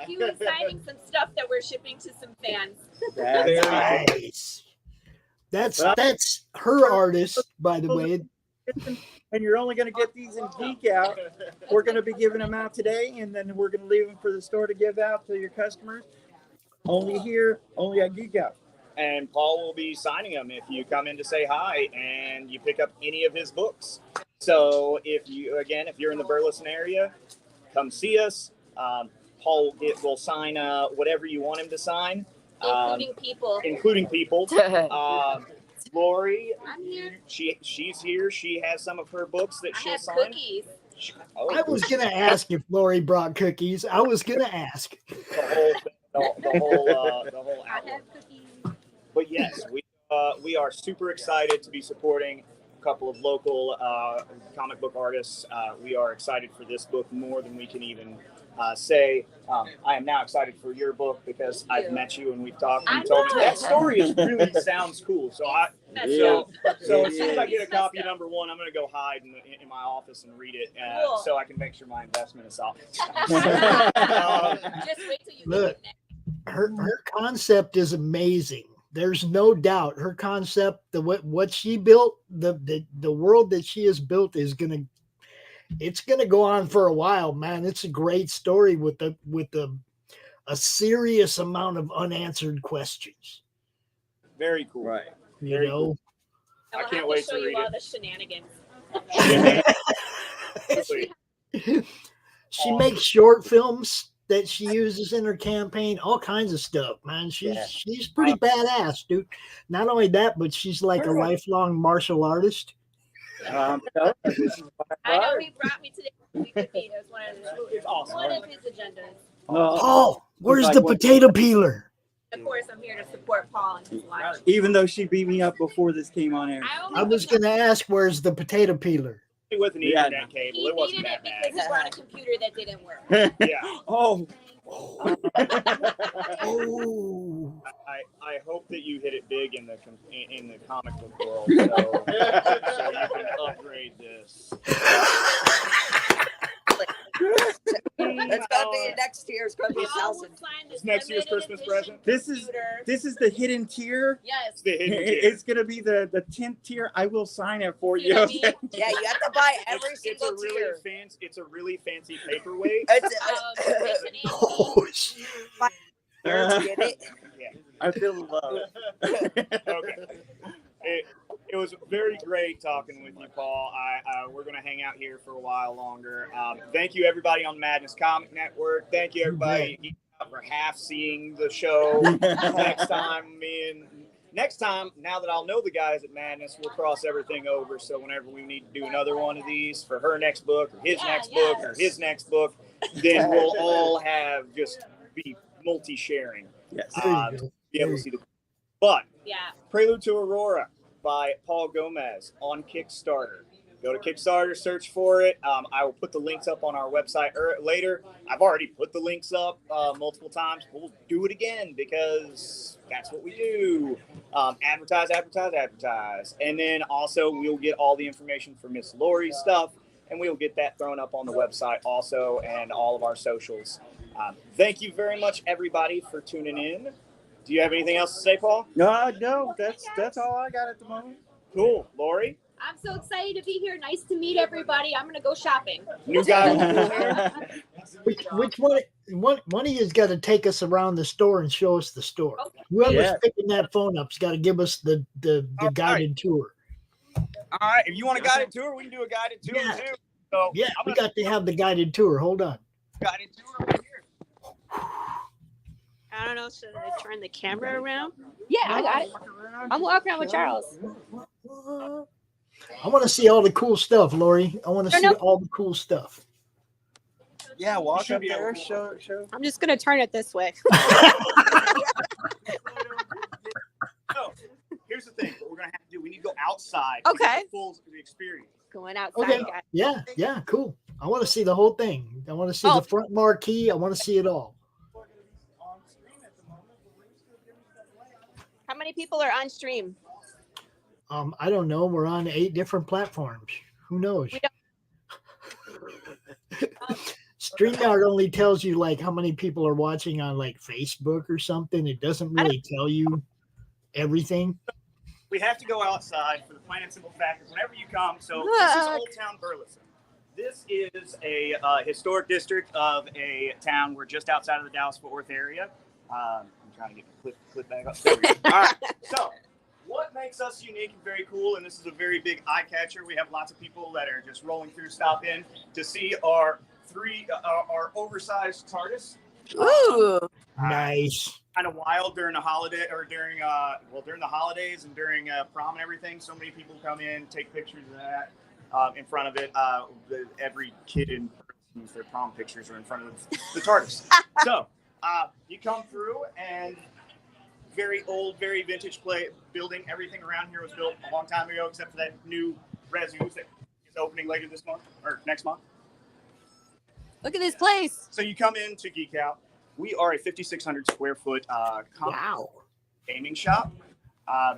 He was signing some stuff that we're shipping to some fans. That's Nice. That's her artist, by the way. And you're only going to get these in Geek Out. We're going to be giving them out today, and then we're going to leave them for the store to give out to your customers. Only here, only at Geek Out. And Paul will be signing them if you come in to say hi and you pick up any of his books. So if you're in the Burleson area, come see us. Paul will sign whatever you want him to sign. Including people. Laurie, I'm here. she's here. She has some of her books that she'll sign. Cookies. I was gonna ask if Laurie brought cookies. I was gonna ask. The whole outlook. But yes, we are super excited to be supporting a couple of local comic book artists. We are excited for this book more than we can even say. I am now excited for your book because I've met you and we've talked. And you told me that story really sounds cool. So so as soon as I get a copy of number 1, I'm going to go hide in my office and read it so I can make sure my investment is solid. Just wait till you look. Her concept is amazing. There's no doubt her concept, what she built, the world that she has built is gonna go on for a while, man. It's a great story with a serious amount of unanswered questions. Very cool, right? You know, cool. I can't wait to show you all the shenanigans. She makes short films that she uses in her campaign, all kinds of stuff, man. She's pretty badass, dude. Not only that, but she's like a lifelong martial artist. I know he brought me today. It was one of his agendas. Oh, where's the potato peeler? Of course, I'm here to support Paul and his life. Even though she beat me up before this came on air. I was gonna ask, where's the potato peeler? With an Ethernet cable, He it wasn't needed that it because he brought a computer that didn't work. Yeah. Oh. I hope that you hit it big in the comic book world, so you can upgrade this. It's gonna be next year's Christmas present. It's next year's Christmas present. This is the hidden tier. Yes. It's the hidden tier. It's gonna be the 10th tier. I will sign it for you. Yeah, you have to buy every single tier. It's a really fancy paperweight. Get it? Yeah. I feel the love. Okay. It was very great talking with you, Paul. We're going to hang out here for a while longer. Thank you, everybody on Madness Comic Network. Thank you, everybody for half seeing the show. Next time, now that I'll know the guys at Madness, we'll cross everything over. So whenever we need to do another one of these for her next book, or his next book, or his next book, then we'll all be multi-sharing. Yes. Be able to see the. But Prelude to Aurora by Paul Gomez on Kickstarter. Go to Kickstarter, search for it. I will put the links up on our website later. I've already put the links up multiple times. We'll do it again because that's what we do. Advertise. And then also we'll get all the information for Miss Laurie's stuff, and we'll get that thrown up on the website also and all of our socials. Thank you very much, everybody, for tuning in. Do you have anything else to say, Paul? No, that's all I got at the moment. Cool. Laurie? I'm so excited to be here. Nice to meet everybody. I'm going to go shopping. New guy. Which one of you's got to take us around the store and show us the store. Okay. Whoever's picking that phone up's got to give us the guided tour. All right. If you want a guided tour, we can do a guided tour too. So we got to have the guided tour. Hold on. Guided tour over here. I don't know. Should I turn the camera around? Yeah, I got it. I'm walking around with Charles. I want to see all the cool stuff, Laurie. I want to see all the cool stuff. Yeah, walk up there. Show. I'm just going to turn it this way. So, here's the thing. What we're going to have to do, we need to go outside. Okay. To get the full experience. Going outside, Okay. guys. Yeah, cool. I want to see the whole thing. I want to see the front marquee. I want to see it all. How many people are on stream? I don't know. We're on 8 different platforms. Who knows? StreamYard only tells you like how many people are watching on like Facebook or something. It doesn't really tell you everything. We have to go outside for the plain and simple fact that whenever you come, so this is Old Town Burleson. This is a historic district of a town. We're just outside of the Dallas-Fort Worth area. I'm trying to get the clip back up. There we go. All right. So what makes us unique and very cool, and this is a very big eye catcher. We have lots of people that are just rolling through, stop in to see our oversized TARDIS. Ooh, nice. Kind of wild during the holiday or during the holidays and during prom and everything. So many people come in, take pictures of that. in front of it. Every kid in their prom pictures are in front of the TARDIS. So you come through, and very old, very vintage building. Everything around here was built a long time ago, except for that new Rezus that is opening later this month or next month. Look at this place. So you come in to Geek Out. We are a 5,600 square foot gaming shop.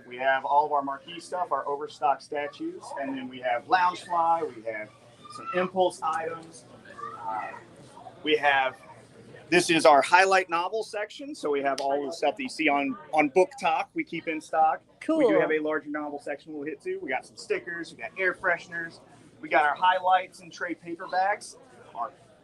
We have all of our marquee stuff, our overstock statues, and then we have Loungefly. We have some impulse items. This is our highlight novel section. So we have all the stuff that you see on Book Talk. We keep in stock. Cool. We do have a larger novel section we'll hit to. We got some stickers. We got air fresheners. We got our highlights and trade paperbacks.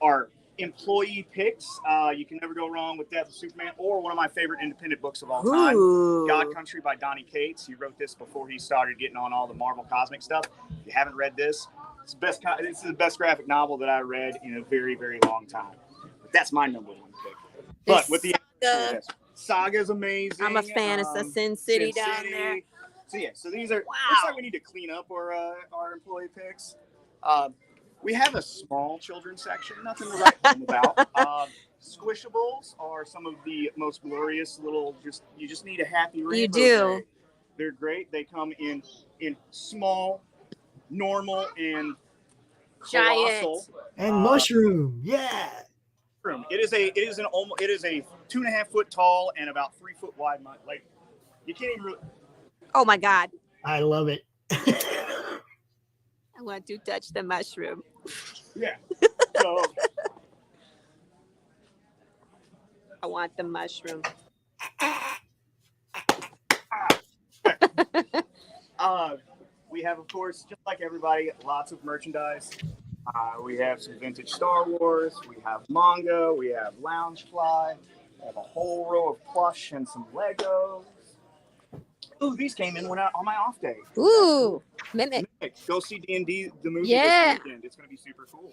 Our employee picks. You can never go wrong with Death of Superman, or one of my favorite independent books of all time, God Country by Donny Cates. He wrote this before he started getting on all the Marvel cosmic stuff. If you haven't read this, this is the best graphic novel that I read in a very, very long time. But that's my number one pick. But with the Saga is amazing. I'm a fan of the Sin City down there. So yeah, so these are. Wow. Looks like we need to clean up our employee picks. We have a small children's section, nothing to write home about. Squishables are some of the most glorious little. You just need a happy rainbow. You do. Day. They're great. They come in small, normal, and colossal. And mushroom, yeah. It is a 2.5 foot tall and about 3 foot wide. Like you can't even. Oh my God. I love it. I want to touch the mushroom. Yeah. So I want the mushroom. We have, of course, just like everybody, lots of merchandise. We have some vintage Star Wars. We have manga. We have Loungefly. We have a whole row of plush and some Legos. Ooh, these came in when on my off day. Ooh, Mimic. Go see D&D, the movie Yeah. this weekend. It's going to be super cool.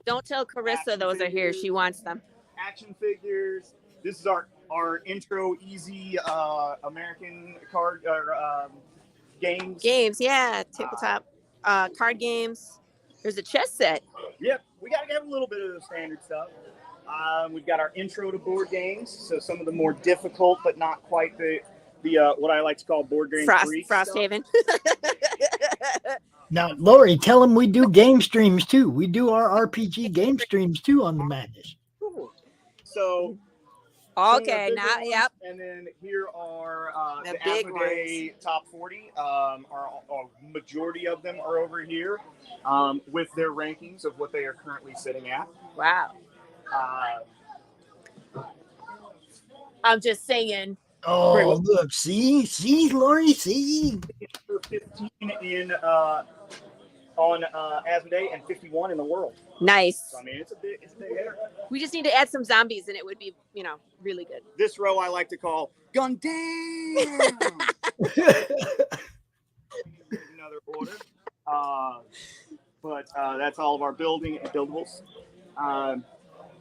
Don't tell Carissa those are here. She wants them. Action figures. This is our intro easy American card games. Games, yeah. Tabletop card games. There's a chess set. Yep, we got to have a little bit of the standard stuff. We've got our intro to board games, so some of the more difficult, but not quite the what I like to call board game Frosthaven. Now, Laurie, tell them we do game streams too. We do our RPG game streams too on the Madness. Cool. So. Okay, now, yep. And then here are the big Day top 40. A majority of them are over here with their rankings of what they are currently sitting at. Wow. I'm just saying. Oh, look, see, Laurie, see. 15 in on Asmodee and 51 in the world. Nice. So, I mean, it's a big area. We just need to add some zombies, and it would be, really good. This row I like to call Gundam. Another order. But that's all of our buildables.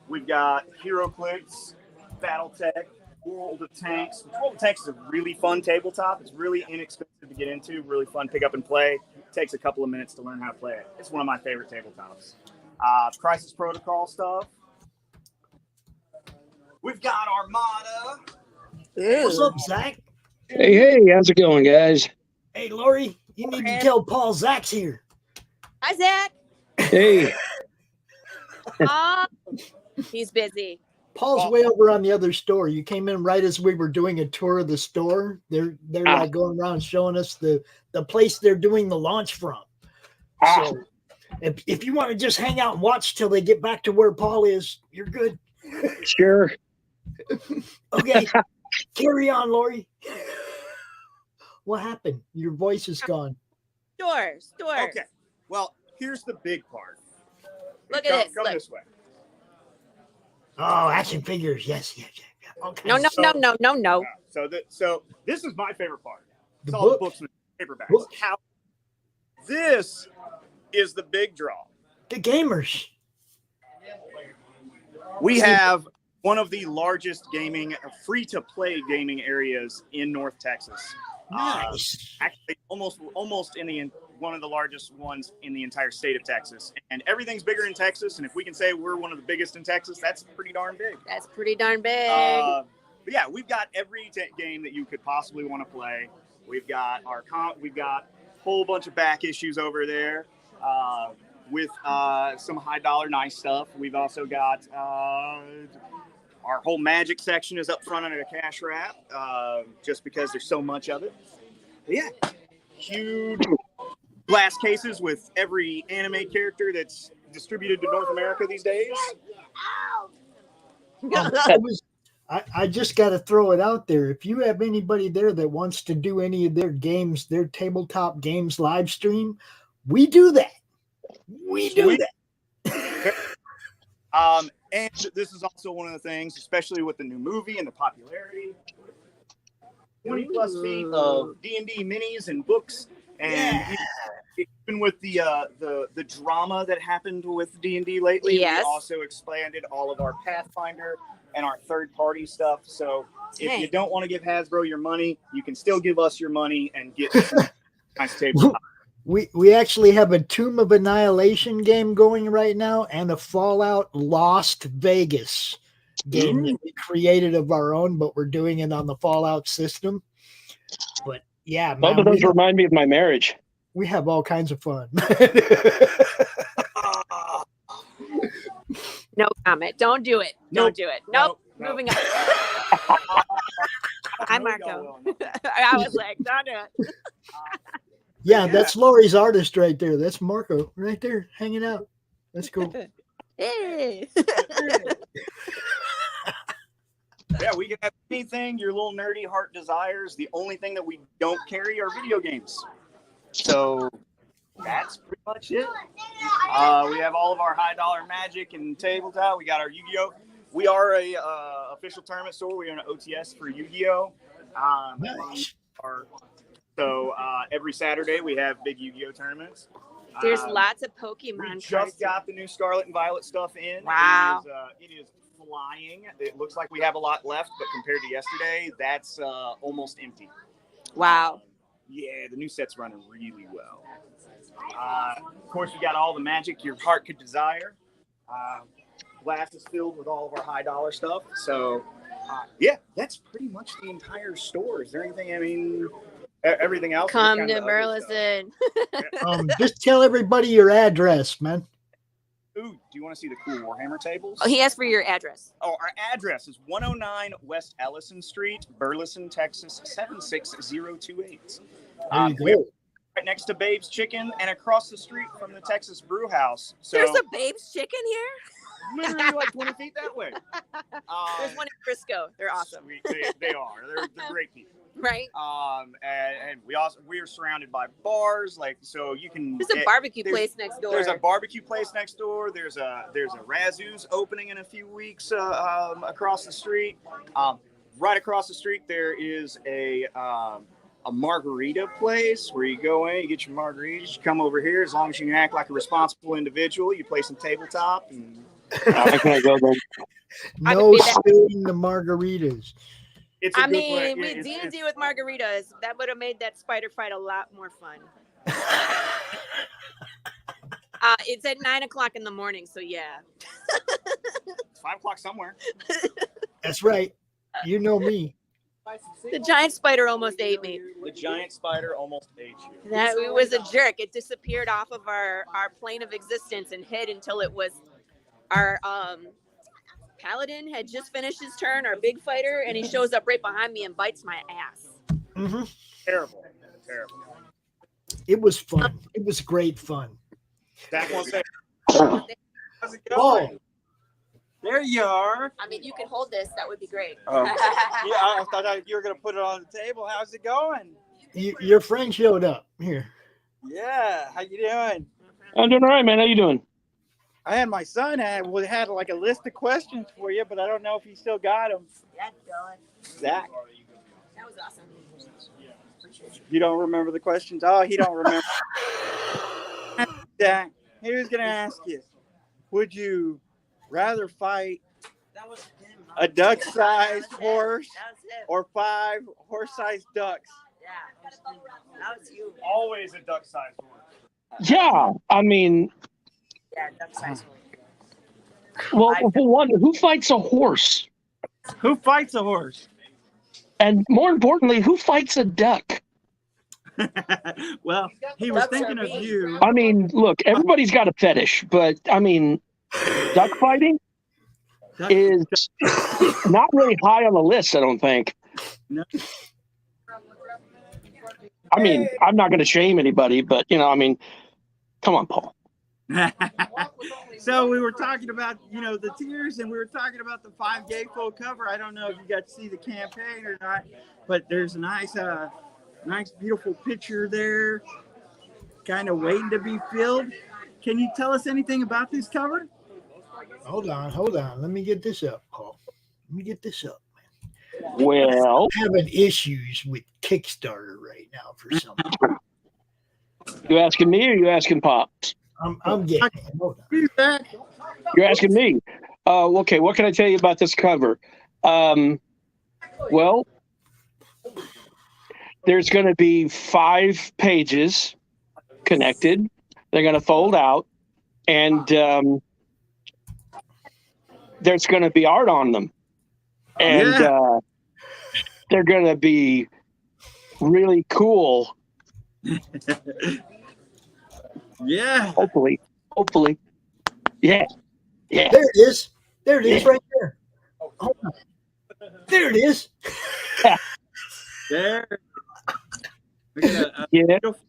We've got HeroClix, BattleTech, World of Tanks. World of Tanks is a really fun tabletop. It's really inexpensive to get into, really fun pick up and play. It takes a couple of minutes to learn how to play it. It's one of my favorite tabletops. Crisis Protocol stuff. We've got Armada. What's up, Zach? Hey, how's it going, guys? Hey, Laurie, you need to tell Paul Zach's here. Hi, Zach. Hey. He's busy. Paul's way over on the other store. You came in right as we were doing a tour of the store. They're like going around showing us the place they're doing the launch from. So if you want to just hang out and watch till they get back to where Paul is, you're good. Sure. Okay. Carry on, Laurie. What happened? Your voice is gone. Stores. Okay. Well, here's the big part. Look at this. Come Look. this way. Oh, action figures. Yes. Okay. No. So this is my favorite part. It's The all book? the books and paperbacks. This is the big draw. The gamers. We have one of the largest free-to-play gaming areas in North Texas. Nice. Actually, almost in the one of the largest ones in the entire state of Texas. And everything's bigger in Texas. And if we can say we're one of the biggest in Texas, that's pretty darn big. That's pretty darn big. But yeah, we've got every game that you could possibly want to play. We've got we've got a whole bunch of back issues over there with some high dollar nice stuff. We've also got our whole Magic section is up front under a cash wrap, just because there's so much of it. But yeah, huge glass cases with every anime character that's distributed to North America these days. I just got to throw it out there. If you have anybody there that wants to do any of their games, their tabletop games live stream, we do that. We do that. And this is also one of the things, especially with the new movie and the popularity. 20 plus feet of D&D minis and books, and even with the drama that happened with D&D lately, we also expanded all of our Pathfinder and our third-party stuff. So if you don't want to give Hasbro your money, you can still give us your money and get some nice tabletop. We actually have a Tomb of Annihilation game going right now and a Fallout Lost Vegas game that we created of our own, but we're doing it on the Fallout system. But yeah, man, both of those remind me of my marriage. We have all kinds of fun. No comment. Don't do it. Don't do it. Nope. Moving on. Hi, Marco. I was like, don't do it. Yeah, that's Laurie's artist right there. That's Marco right there hanging out. That's cool. Hey. Yeah, we can have anything your little nerdy heart desires. The only thing that we don't carry are video games. So that's pretty much it. We have all of our high dollar Magic and tabletop. We got our Yu-Gi-Oh! We are a official tournament store. We are an OTS for Yu-Gi-Oh! Nice. So every Saturday we have big Yu-Gi-Oh! Tournaments. There's lots of Pokemon. We just got the new Scarlet and Violet stuff in. Wow. It is flying. It looks like we have a lot left, but compared to yesterday, that's almost empty. Wow. Yeah, the new set's running really well. Of course, we got all the Magic your heart could desire. Glass is filled with all of our high dollar stuff. So, yeah, that's pretty much the entire store. Is there anything, I mean, everything else? Come to Burleson. Just tell everybody your address, man. Ooh, do you want to see the cool Warhammer tables? Oh, he asked for your address. Oh, our address is 109 West Ellison Street, Burleson, Texas, 76028. We're right next to Babe's Chicken and across the street from the Texas Brew House. So there's a Babe's Chicken here? Literally like 20 feet that way. There's one in Christgau. They're awesome. They are. They're great people. Right. And we are surrounded by bars, like, so you can. There's a barbecue place next door. There's a barbecue place next door. There's a Razoo's opening in a few weeks across the street. Right across the street there is a margarita place where you go in, you get your margaritas, you come over here. As long as you can act like a responsible individual, you play some tabletop. And I can't go there. No spilling the margaritas. I mean, with D&D with margaritas, that would have made that spider fight a lot more fun. It's at 9:00 in the morning, so yeah. It's 5 o'clock somewhere. That's right. You know me. The giant spider almost ate me. The giant spider almost ate you. That it was a jerk. It disappeared off of our plane of existence and hid until it was our Paladin had just finished his turn, our big fighter, and he shows up right behind me and bites my ass. Mm-hmm. Terrible. It was fun. It was great fun. That one thing. How's it going? There you are. I mean, you can hold this. That would be great. Oh. Yeah, I thought you were going to put it on the table. How's it going? Your friend showed up. Here. Yeah. How you doing? I'm doing all right, man. How you doing? I had my son had like a list of questions for you, but I don't know if he still got them. Zach. That was awesome. You don't remember the questions? Oh, he don't remember. Zach, he was going to ask you, would you rather fight a duck-sized horse or 5 horse-sized ducks? That was you. Always a duck-sized horse. Yeah, I mean, Yeah, duck-sized horse. well, for one, who fights a horse? Who fights a horse? And more importantly, who fights a duck? Well, he was thinking of you. I mean, look, everybody's got a fetish, but I mean, duck fighting is not really high on the list, I don't think. No. I mean, I'm not going to shame anybody, but, you know, I mean, come on, Paul. So we were talking about, you know, the tiers, and we were talking about the 5 gatefold cover. I don't know if you got to see the campaign or not, but there's a nice, beautiful picture there, kind of waiting to be filled. Can you tell us anything about this cover? Hold on. Let me get this up, Paul. Let me get this up, man. Well, I'm having issues with Kickstarter right now for some reason. You asking me or you asking Pops? I'm getting it. Hold on. You're asking me. Okay, what can I tell you about this cover? Well, there's going to be 5 pages connected. They're going to fold out, and there's going to be art on them. And they're going to be really cool. Yeah. Hopefully. Yeah. There it is. There it is right there. Hold on. There it is. There.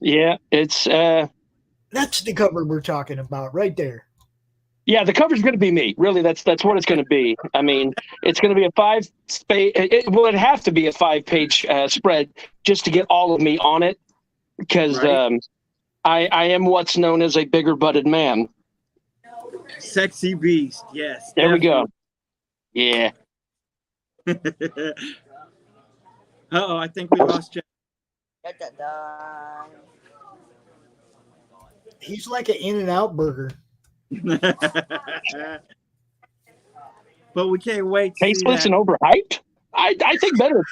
Yeah. It's that's the cover we're talking about right there. Yeah, the cover's going to be me. Really, that's what it's going to be. I mean, it's going to be a 5-page. It'd have to be a 5-page spread just to get all of me on it, because I am what's known as a bigger butted man. Sexy beast. Yes. There we go. Yeah. I think we lost Jeff. He's like an In-N-Out burger. But we can't wait to Tasteless and overhyped? I think better of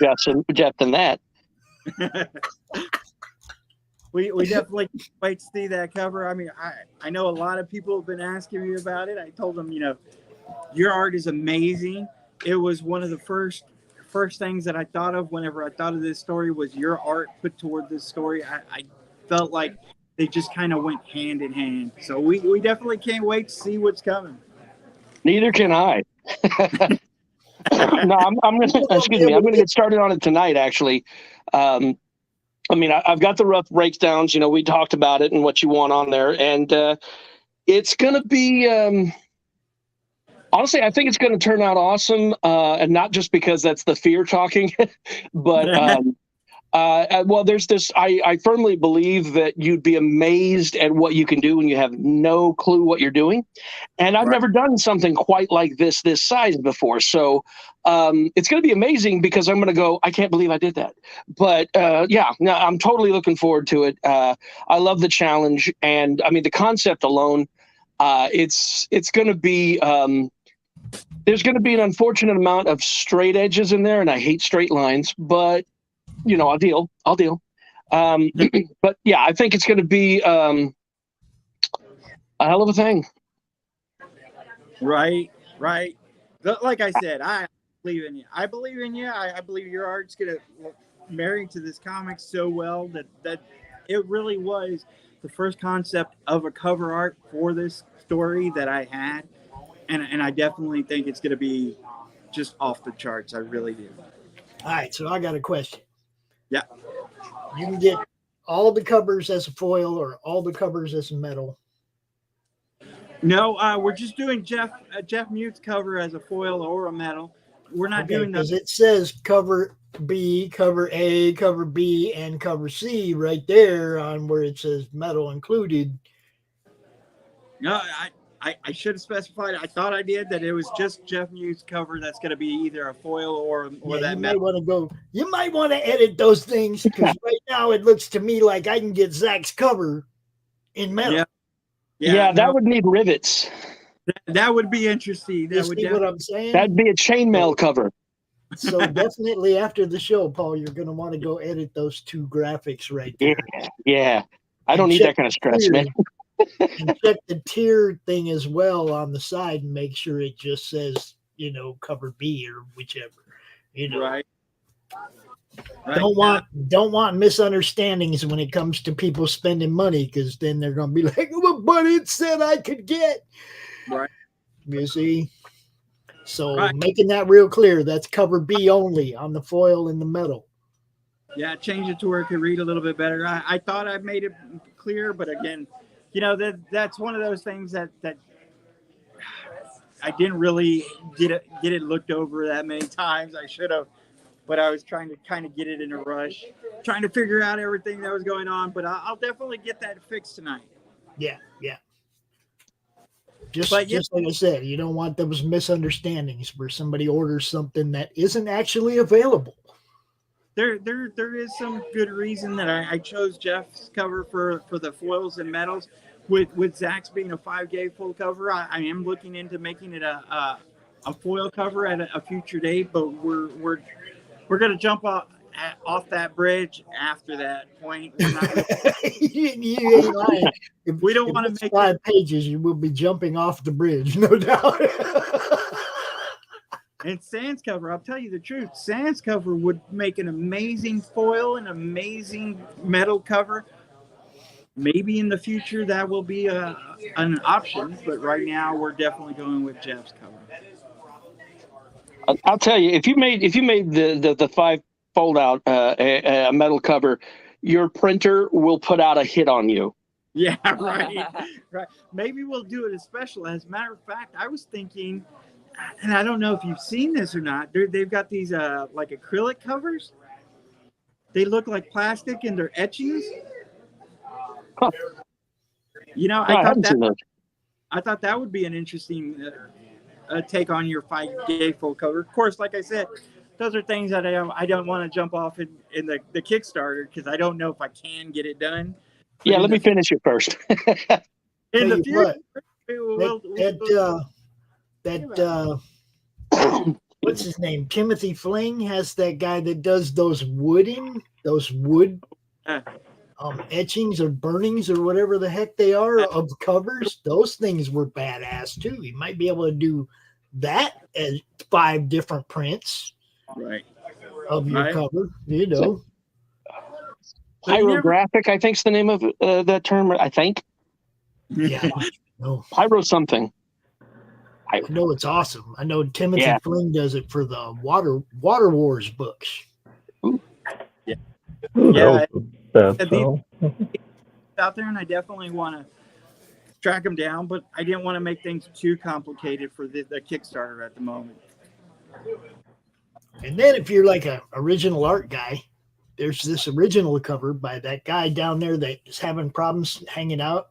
Jeff than that. We definitely can't wait to see that cover. I mean, I know a lot of people have been asking me about it. I told them, you know, your art is amazing. It was one of the first things that I thought of whenever I thought of this story was your art put toward this story. I felt like they just kind of went hand in hand. So we definitely can't wait to see what's coming. Neither can I. No, I'm gonna get started on it tonight, actually. I mean, I've got the rough breakdowns. You know, we talked about it and what you want on there, and it's gonna be. Honestly, I think it's going to turn out awesome, and not just because that's the fear talking, but well, there's this. I firmly believe that you'd be amazed at what you can do when you have no clue what you're doing, and I've never done something quite like this size before. So it's going to be amazing because I'm going to go, I can't believe I did that. But yeah, no, I'm totally looking forward to it. I love the challenge, and I mean the concept alone. It's going to be. There's going to be an unfortunate amount of straight edges in there, and I hate straight lines, but you know, I'll deal. But yeah, I think it's going to be a hell of a thing. Right. Like I said, I believe in you. I believe your art's going to marry to this comic so well that it really was the first concept of a cover art for this story that I had. And I definitely think it's going to be just off the charts. I really do. All right, so I got a question. Yeah. You can get all the covers as a foil or all the covers as a metal. No, we're just doing Jeff Mute's cover as a foil or a metal. We're not doing because it says cover B, cover A, cover B, and cover C right there on where it says metal included. No, I should have specified. I thought I did that. It was just Jeff Mute's cover that's going to be either a foil or that metal. You might want to edit those things because right now it looks to me like I can get Zach's cover in metal. Yeah, that would need rivets. That would be interesting. What I'm saying? That'd be a chainmail cover. So definitely after the show, Paul, you're going to want to go edit those 2 graphics right there. Yeah. I don't need that kind of stress, man. And check the tier thing as well on the side and make sure it just says, cover B or whichever. Right. Don't want misunderstandings when it comes to people spending money, because then they're going to be like, "Oh, but it said I could get." Right. You see? So making that real clear, that's cover B only on the foil and the metal. Yeah, change it to where it could read a little bit better. I thought I made it clear, but again, that's one of those things that I didn't really get it looked over that many times. I should have, but I was trying to kind of get it in a rush, trying to figure out everything that was going on. But I'll definitely get that fixed tonight. Yeah. Just like I said, you don't want those misunderstandings where somebody orders something that isn't actually available. There is some good reason that I chose Jeff's cover for the foils and metals. With Zach's being a 5 full cover, I am looking into making it a foil cover at a future date. But we're going to jump off that bridge after that point. We're not you ain't lying. We don't want to make 5 pages. You will be jumping off the bridge, no doubt. And Sans cover, I'll tell you the truth. Sans cover would make an amazing foil, an amazing metal cover. Maybe in the future that will be an option, but right now we're definitely going with Jeff's cover. I'll tell you, if you made the 5 fold out a metal cover, your printer will put out a hit on you. Yeah, right. Maybe we'll do it as special. As a matter of fact, I was thinking, and I don't know if you've seen this or not. They've got these like acrylic covers. They look like plastic and they're etchings. Huh. I thought that would be an interesting take on your 5 full cover. Of course, like I said, those are things that I don't want to jump off in the Kickstarter because I don't know if I can get it done. Yeah, let me finish it first. In the future, what's his name? Timothy Fling has that guy that does those wood etchings or burnings or whatever the heck they are of covers. Those things were badass too. You might be able to do that as 5 different prints of your cover, Pyrographic, I think is the name of that term. I think. Yeah. No. Pyro something. I know it's awesome. I know Timothy Fling does it for the Water Wars books. Ooh. Yeah. Out there, and I definitely want to track them down, but I didn't want to make things too complicated for the Kickstarter at the moment. And then if you're like a original art guy, there's this original cover by that guy down there that is having problems hanging out.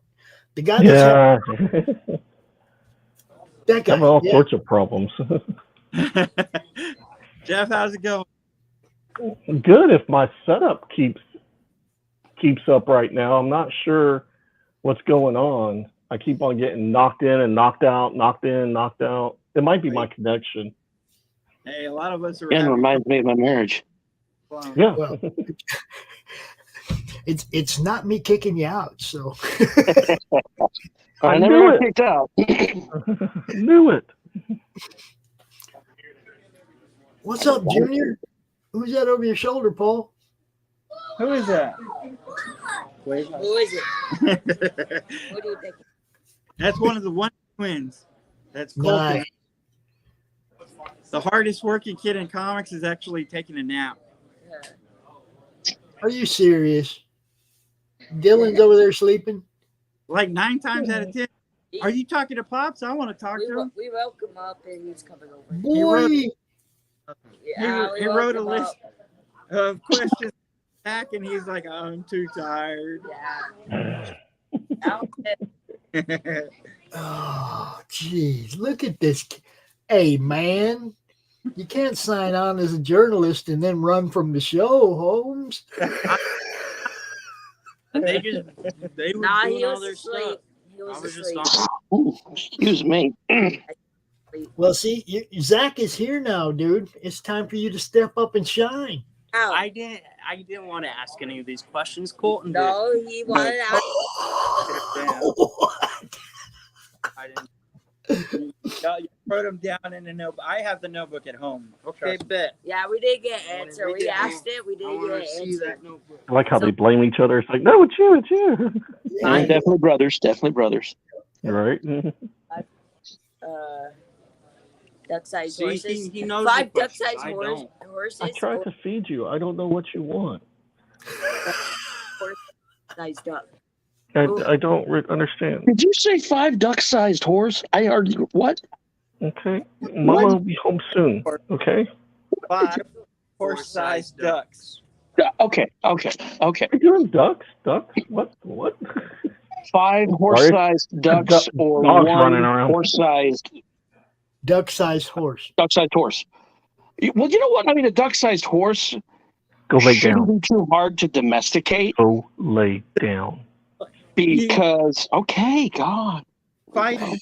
The guy that's that guy having all sorts of problems. Jeff, how's it going? Good. If my setup keeps up right now, I'm not sure what's going on. I keep on getting knocked in and knocked out, knocked in, knocked out. It might be my connection. Hey, a lot of us are. It reminds me of my marriage. Yeah. Well, it's not me kicking you out, so I never got kicked out. Knew it. What's up, Junior? Who's that over your shoulder, Paul? Who is that? Who is it? What do you think? That's one of the Wonder Twins. That's cool. Nice. The hardest working kid in comics is actually taking a nap. Are you serious? Dylan's over there sleeping? Like 9 times out of 10. Are you talking to Pops? I want to talk to him. We woke him up and he's coming over. Boy! He wrote a list of questions back and he's like, I'm too tired. Yeah. Oh, geez. Look at this. Hey, man. You can't sign on as a journalist and then run from the show, Holmes. They were doing all their stuff. He was Ooh, excuse me. Well, see, Zach is here now, dude. It's time for you to step up and shine. I didn't want to ask any of these questions. Colton did. No, he wanted to I didn't. You wrote them down in the notebook. I have the notebook at home. Okay, bet. Yeah, we did get an answer. We asked it. We did get an answer. I like how they blame each other. It's like, no, it's you, it's you. Yeah, definitely brothers, definitely brothers. Right. Duck-sized See, horses. he knows 5 the questions. duck-sized I horses. I tried to feed you. I don't know what you want. Horse-sized duck. I don't understand. Did you say 5 duck-sized horse? I heard what? Okay. Mama will be home soon. Okay. 5 horse-sized ducks. Okay. Are you doing ducks? Ducks? What? 5 horse-sized ducks or dogs 1 running around. horse-sized duck-sized horse. Duck-sized horse. Well, you know what? I mean, a duck-sized horse Go lay shouldn't down. be too hard to domesticate. Go lay down. Because God. Fighting.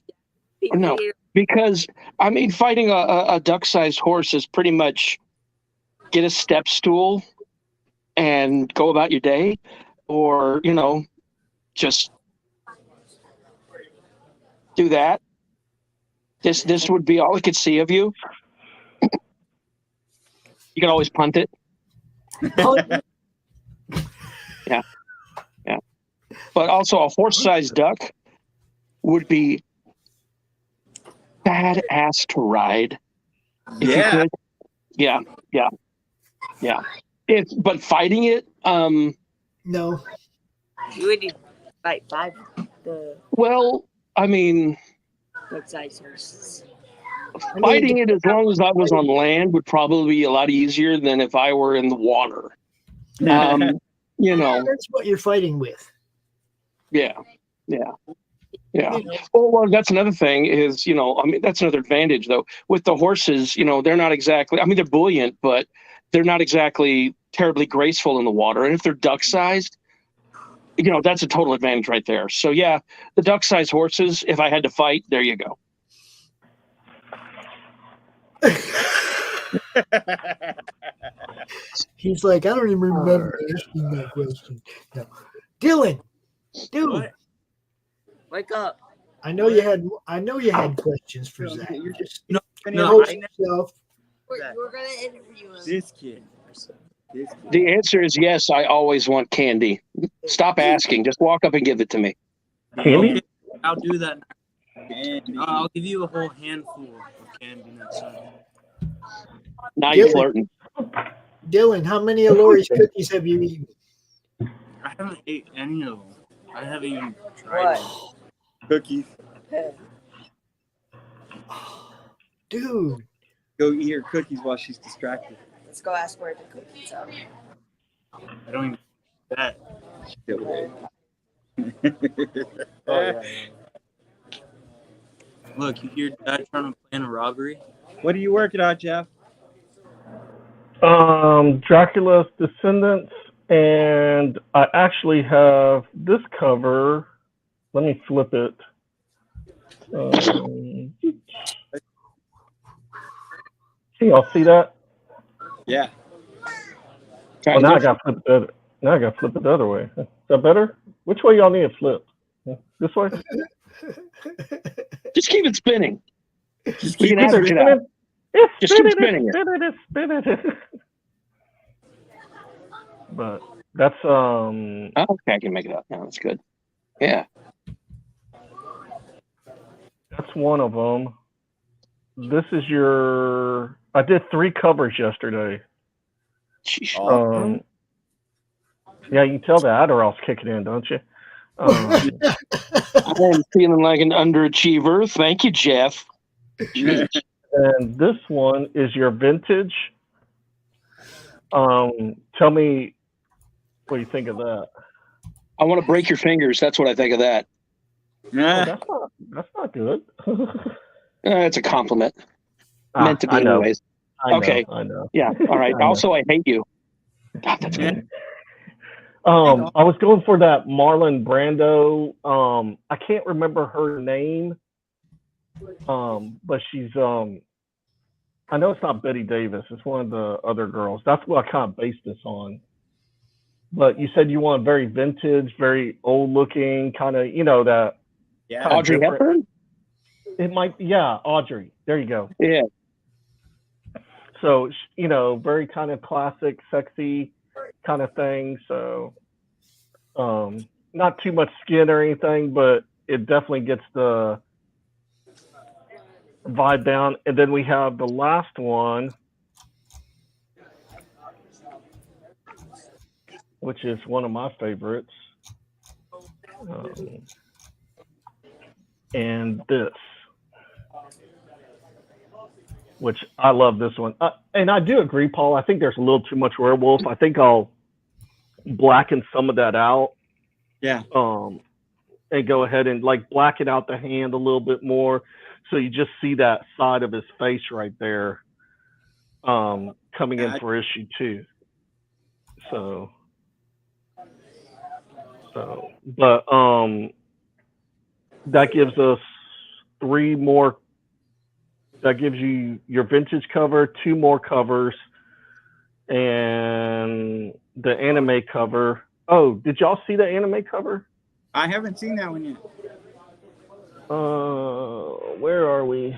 No, because I mean, fighting a duck-sized horse is pretty much get a step stool and go about your day, or just do that. This would be all I could see of you. You can always punt it. Yeah. But also a horse-sized duck would be badass to ride. If you could. Yeah. But fighting it, no. You would need like 5 well, I mean, duck-sized horses. fighting it as long as I was on land would probably be a lot easier than if I were in the water. That's what you're fighting with. Yeah. Oh, well, that's another thing is, that's another advantage though. With the horses, they're not exactly, I mean, they're buoyant, but they're not exactly terribly graceful in the water. And if they're duck-sized, that's a total advantage right there. So yeah, the duck-sized horses, if I had to fight, there you go. He's like, I don't even remember asking that question. No. Dylan, dude. What? Wake up. I know you had questions for Zach. You're just No, yourself. We're gonna interview him. This kid. The answer is yes, I always want candy. Stop asking. Just walk up and give it to me. Candy? Okay, I'll do that. I'll give you a whole handful of candy next time. Now you're flirting. Dylan, how many of Laurie's cookies have you eaten? I haven't ate any of them. I haven't even tried them. Cookies. Dude. Go eat her cookies while she's distracted. Let's go ask where the cookies are. I don't even do that. Oh, yeah. Look, you hear Dad trying to plan a robbery? What are you working on, Jeff? Dracula's Descendants, and I actually have this cover. Let me flip it. Can y'all see that? Yeah. Well, now I got to flip it. Now I got to flip it the other way. Is that better? Which way y'all need it flipped? This way. Just keep it spinning. Just keep it spinning. Just keep spinning it. But that's okay, I can make it up now. That's good. Yeah. That's one of them. This is your. I did 3 covers yesterday. Yeah, you can tell the Adderall's kicking in, don't you? I'm feeling like an underachiever. Thank you, Jeff. And this one is your vintage. Tell me what you think of that. I want to break your fingers. That's what I think of that. Oh, that's not good. It's a compliment. Meant to be anyways. Okay. I know. Yeah. All right. Also, I hate you. God, that's good. I was going for that Marlon Brando. I can't remember her name. But she's I know it's not Betty Davis. It's one of the other girls. That's what I kind of based this on. But you said you want very vintage, very old looking, kind of, that. Yeah. Audrey Hepburn? It might, yeah, Audrey. There you go. Yeah. So, very kind of classic, sexy kind of thing. So, not too much skin or anything, but it definitely gets the vibe down. And then we have the last one, which is one of my favorites. And this, which I love this one. And I do agree, Paul. I think there's a little too much werewolf. I think I'll blacken some of that out. Yeah. And go ahead and like blacken out the hand a little bit more. So you just see that side of his face right there coming in for issue 2. But that gives us 3 more. That gives you your vintage cover, 2 more covers, and the anime cover. Oh, did y'all see the anime cover? I haven't seen that one yet. Where are we?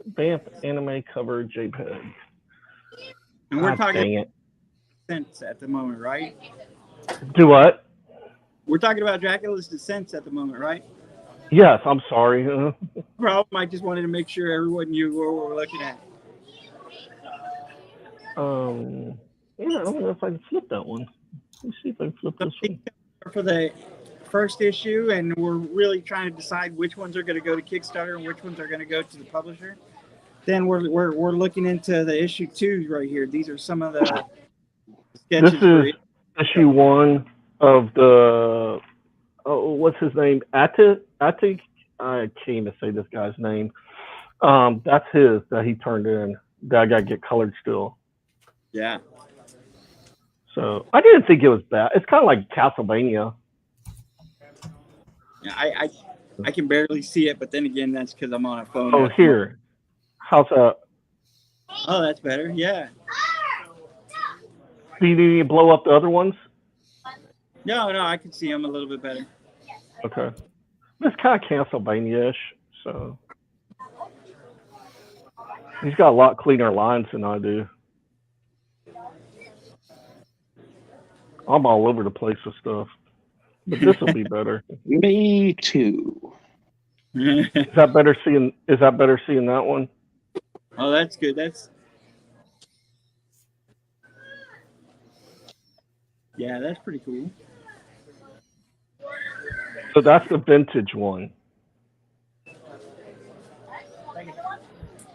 Vamp anime cover JPEG. And we're talking Descents at the moment, right? Do what? We're talking about Dracula's Descents at the moment, right? Yes, I'm sorry. Problem. I just wanted to make sure everyone knew what we're looking at. I don't know if I can flip that one. Let's see if I can flip this one. For the first issue, and we're really trying to decide which ones are going to go to Kickstarter and which ones are going to go to the publisher. Then we're looking into the issue 2 right here. These are some of the sketches. This is issue 1 of the what's his name? Attic? I can't even say this guy's name. That's his that he turned in. That I got to get colored still. Yeah. So I didn't think it was bad. It's kind of like Castlevania. Yeah, I can barely see it, but then again, that's because I'm on a phone. Oh, here. How's that? Oh, that's better. Yeah. Do you need to blow up the other ones? No, I can see them a little bit better. Okay. It's kind of Castlevania-ish, so. He's got a lot cleaner lines than I do. I'm all over the place with stuff. But this will be better. Me too. Is that better seeing that one? Oh, that's good. That's pretty cool. So that's the vintage one.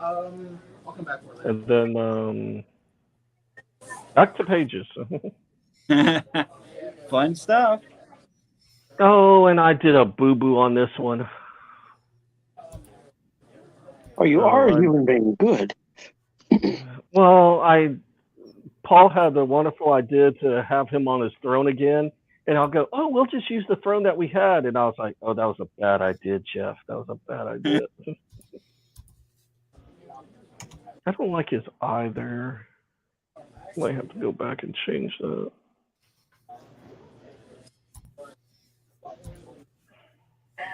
I'll come back for that. And then back to pages. Fun stuff. Oh, and I did a boo-boo on this one. Oh, you are human being. Good. Well, Paul had the wonderful idea to have him on his throne again. And I'll go, oh, we'll just use the throne that we had. And I was like, oh, that was a bad idea, Jeff. That was a bad idea. I don't like his eye there. Might have to go back and change that.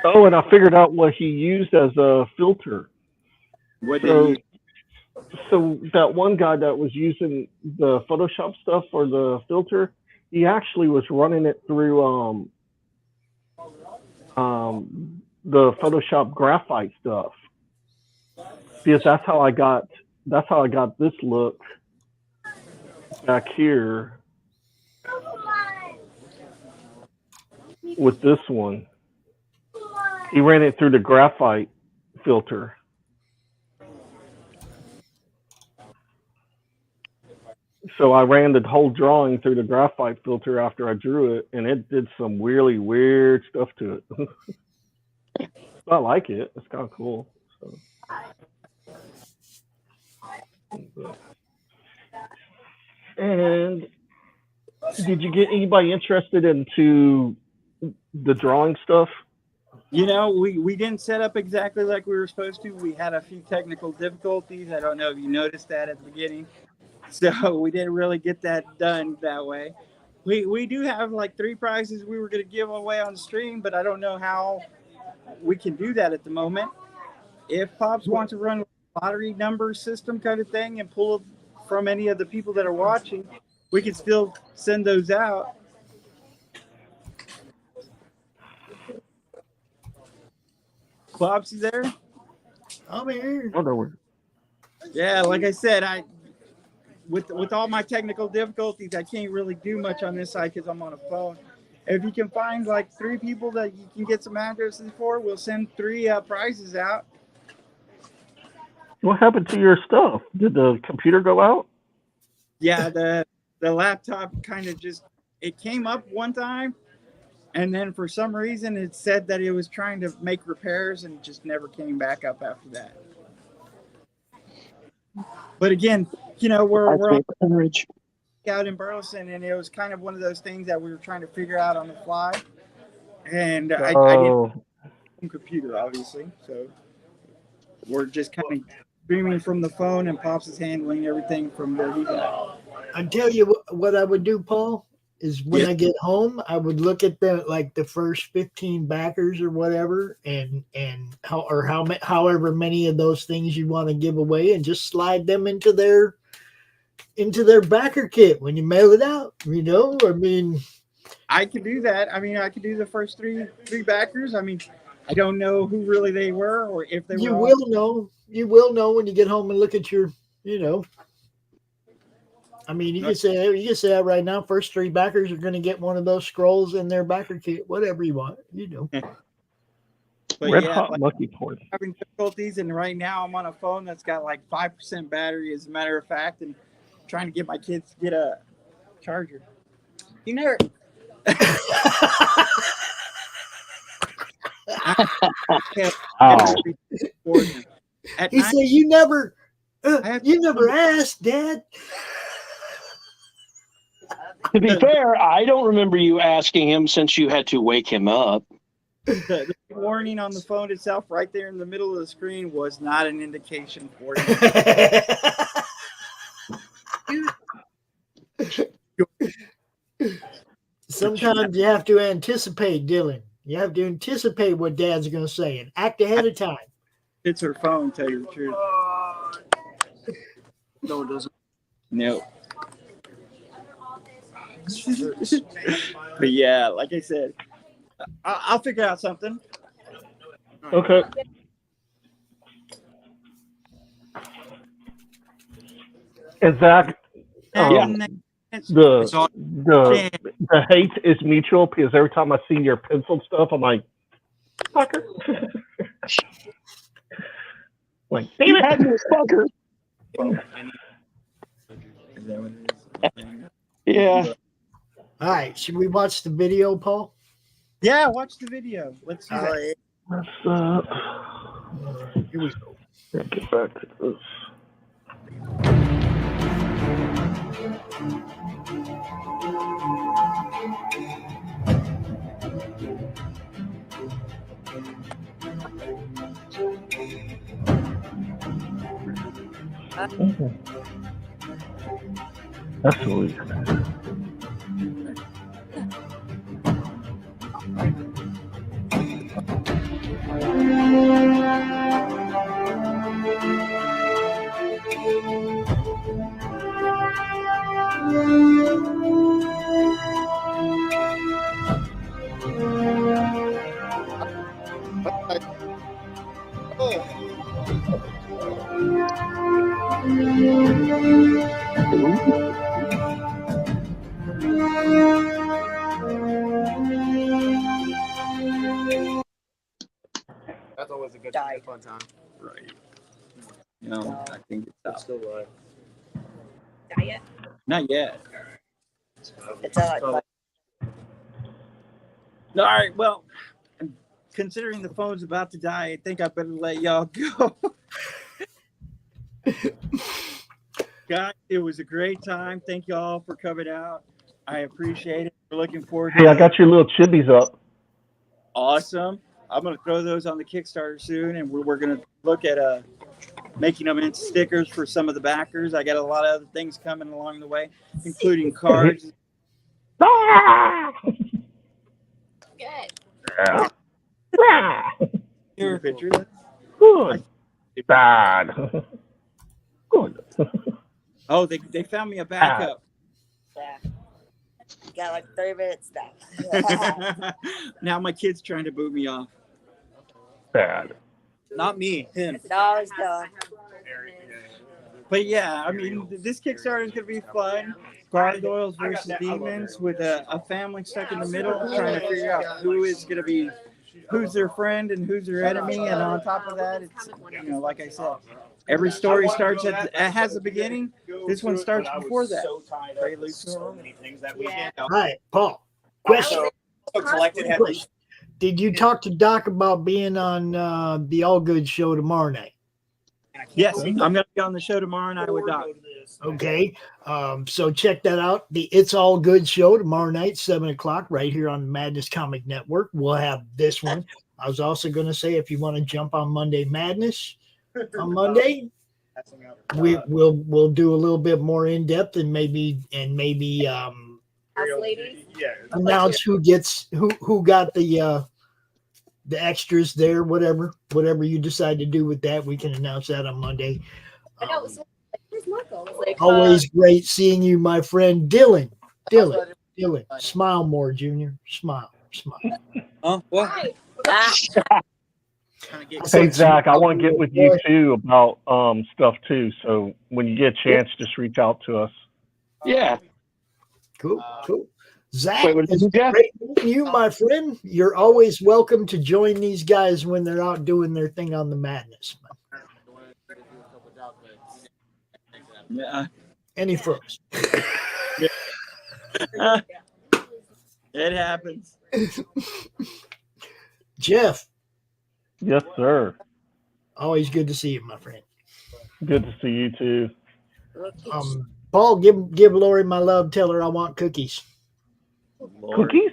Oh, and I figured out what he used as a filter. So that one guy that was using the Photoshop stuff for the filter, he actually was running it through the Photoshop graphite stuff. Because that's how I got this look back here with this one. He ran it through the graphite filter. So I ran the whole drawing through the graphite filter after I drew it, and it did some really weird stuff to it. I like it. It's kind of cool. So. And did you get anybody interested into the drawing stuff? You know, we didn't set up exactly like we were supposed to. We had a few technical difficulties. I don't know if you noticed that at the beginning. So we didn't really get that done that way. We do have like 3 prizes we were going to give away on the stream, but I don't know how we can do that at the moment. If Pops wants to run a lottery number system kind of thing and pull from any of the people that are watching, we can still send those out. Pops, you there? I'm here. Oh, there we. Yeah, like I said, with all my technical difficulties, I can't really do much on this side because I'm on a phone. If you can find like 3 people that you can get some addresses for, we'll send 3 prizes out. What happened to your stuff? Did the computer go out? Yeah, the laptop kind of it came up one time, and then for some reason it said that it was trying to make repairs and just never came back up after that. But again, you know, we're out in Burleson, and it was kind of one of those things that we were trying to figure out on the fly. And I didn't have a computer, obviously, so we're just kind of streaming from the phone, and Pops is handling everything from where he's at. I tell you what I would do, Paul, is when I get home, I would look at the first 15 backers or whatever, and however many of those things you want to give away, and just slide them into their backer kit when you mail it out. You know, I mean, I could do that. I mean, I could do the first three backers. I mean, I don't know who really they were or if they were. You will know. You will know when you get home and look at your, you know. I mean, you can say that right now. First 3 backers are going to get one of those scrolls in their backer kit, whatever you want, you know. But Red yeah, hot lucky point. Having difficulties, and right now I'm on a phone that's got like 5% battery, as a matter of fact, and trying to get my kids to get a charger. You never. He said, "You never asked, Dad." To be fair, I don't remember you asking him since you had to wake him up. The warning on the phone itself, right there in the middle of the screen, was not an indication for you. Sometimes you have to anticipate, Dylan. You have to anticipate what Dad's going to say and act ahead of time. It's her phone, tell you the truth. No, it doesn't. No. But yeah, like I said, I'll figure out something. Okay. And Zach, the hate is mutual because every time I see your pencil stuff, I'm like, fucker. Like, damn it, had me, fucker. Yeah. All right, should we watch the video, Paul? Yeah, watch the video. Let's see that. Here we go. Get back to this. That's sweet. That's always a good fun time. Right. No, I think it's still live. Not yet. Not yet. It's all right. All right. Well, considering the phone's about to die, I think I better let y'all go. Guys, it was a great time. Thank y'all for coming out. I appreciate it. We're looking forward to Hey, I got your little chibis up. Awesome. I'm gonna throw those on the Kickstarter soon, and we're gonna look at making them into stickers for some of the backers. I got a lot of other things coming along the way, including cards. Good. Your picture. Good. Bad. Good. Oh, they found me a backup. Yeah. You got like 30 minutes left. Now my kid's trying to boot me off. Bad. Not me, him. No, it's done. But yeah, I mean, this Kickstarter is going to be fun. Gargoyles versus demons with a family stuck in the middle, trying to figure out who's their friend and who's their enemy. And on top of that, it's, like I said, every story starts has a beginning. This one starts before that. Prelude to Aurora. Hi, Paul. Question. Did you talk to Doc about being on the All Good show tomorrow night? Yes, I'm going to be on the show tomorrow night with Doc. Okay, so check that out. The It's All Good show tomorrow night, 7:00, right here on the Madness Comic Network. We'll have this one. I was also going to say, if you want to jump on Monday Madness on Monday, we'll do a little bit more in depth and maybe announce who got the extras there, whatever you decide to do with that. We can announce that on Monday. I know. Where's Michael? Always great seeing you, my friend Dylan. Dylan, smile more, Junior. Smile. Oh, what? Hey Zach, I want to get with you too about stuff too. So when you get a chance, just reach out to us. Yeah. Cool. Zach, Wait, what did you get? Great meeting you, my friend. You're always welcome to join these guys when they're out doing their thing on the Madness. Yeah. Any first. It happens. Jeff. Yes, sir. Always good to see you, my friend. Good to see you too. Paul, give Laurie my love. Tell her I want cookies. Cookies?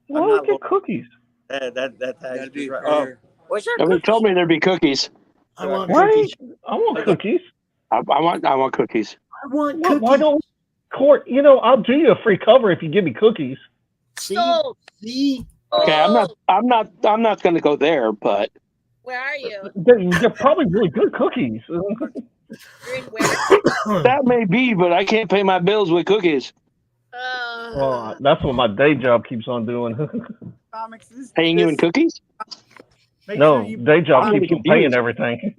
Why would I get cookies? That'd be right. What's your Nobody told me there'd be cookies. I want cookies. I want cookies. I want cookies. I want cookies. Why don't Court? I'll do you a free cover if you give me cookies. See? Okay, I'm not going to go there, but where are you? They're probably really good cookies. You're in where? That may be, but I can't pay my bills with cookies. Well, that's what my day job keeps on doing. Paying you in cookies? No, day job keeps on paying everything.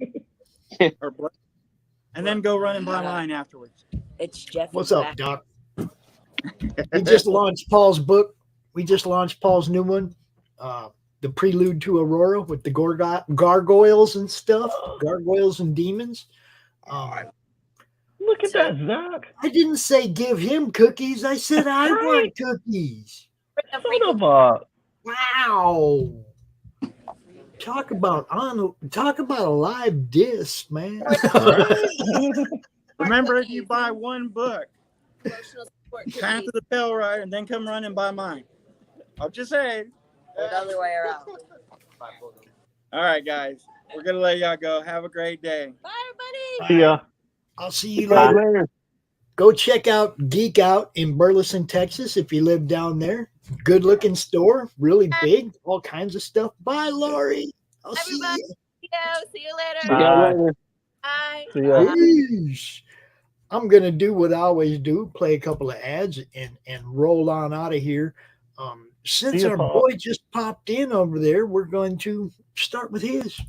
And then go running by line afterwards. It's Jeff. What's up, Doc? We just launched Paul's book. We just launched Paul's new one, The Prelude to Aurora, with the gargoyles and stuff, gargoyles and demons. Look at that, Zach. I didn't say give him cookies. I said I want cookies. Wow. Talk about a live diss, man. Remember, if you buy one book, pass to the Pale Rider, and then come run and buy mine. I'm just saying. Or the other way around. All right, guys. We're going to let y'all go. Have a great day. Bye, everybody. See ya. I'll see you later. Go check out Geek Out in Burleson, Texas, if you live down there. Good looking store, really big, all kinds of stuff. Bye, Laurie. I'll see you. See you later. Bye. Bye. See ya. Peace. I'm gonna do what I always do: play a couple of ads and roll on out of here. Since our boy just popped in over there, we're going to start with his.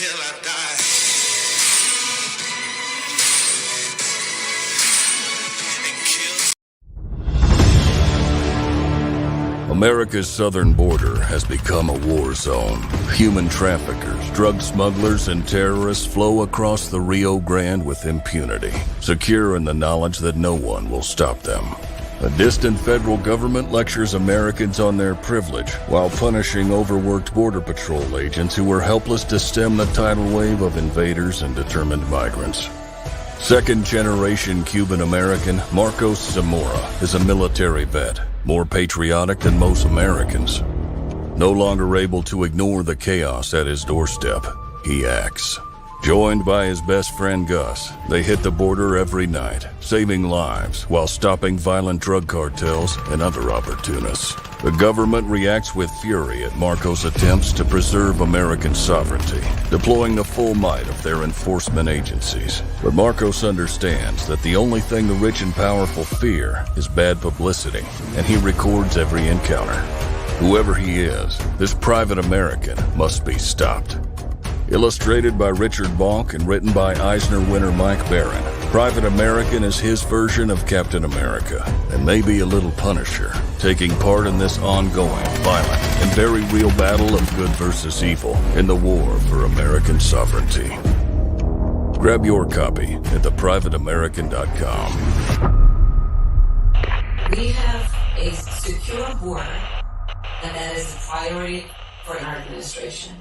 till I die. America's southern border has become a war zone. Human traffickers, drug smugglers, and terrorists flow across the Rio Grande with impunity, secure in the knowledge that no one will stop them. A distant federal government lectures Americans on their privilege while punishing overworked Border Patrol agents who were helpless to stem the tidal wave of invaders and determined migrants. Second-generation Cuban-American Marcos Zamora is a military vet, more patriotic than most Americans. No longer able to ignore the chaos at his doorstep, he acts. Joined by his best friend Gus, they hit the border every night, saving lives while stopping violent drug cartels and other opportunists. The government reacts with fury at Marcos' attempts to preserve American sovereignty, deploying the full might of their enforcement agencies. But Marcos understands that the only thing the rich and powerful fear is bad publicity, and he records every encounter. Whoever he is, this private American must be stopped. Illustrated by Richard Bonk and written by Eisner winner Mike Barron, Private American is his version of Captain America, and maybe a little Punisher, taking part in this ongoing, violent, and very real battle of good versus evil in the war for American sovereignty. Grab your copy at theprivateamerican.com. We have a secure border, and that is a priority for our administration.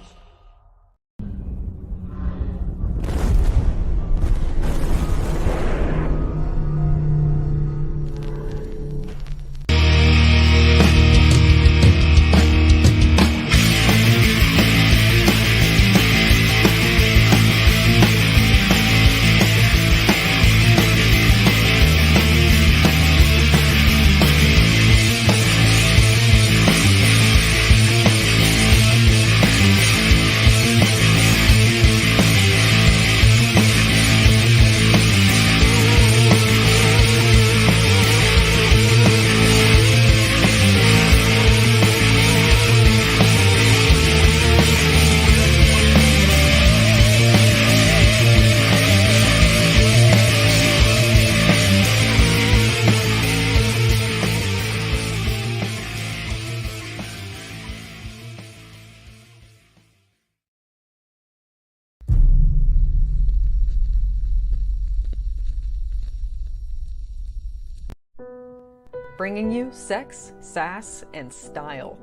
Bringing you sex, sass, and style.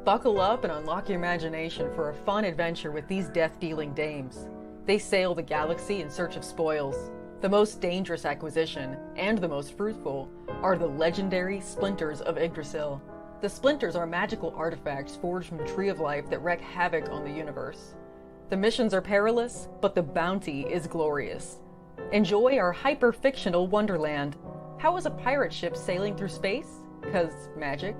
Buckle up and unlock your imagination for a fun adventure with these death-dealing dames. They sail the galaxy in search of spoils. The most dangerous acquisition, and the most fruitful, are the legendary Splinters of Yggdrasil. The Splinters are magical artifacts forged from the Tree of Life that wreak havoc on the universe. The missions are perilous, but the bounty is glorious. Enjoy our hyper-fictional wonderland. How is a pirate ship sailing through space? 'Cause magic.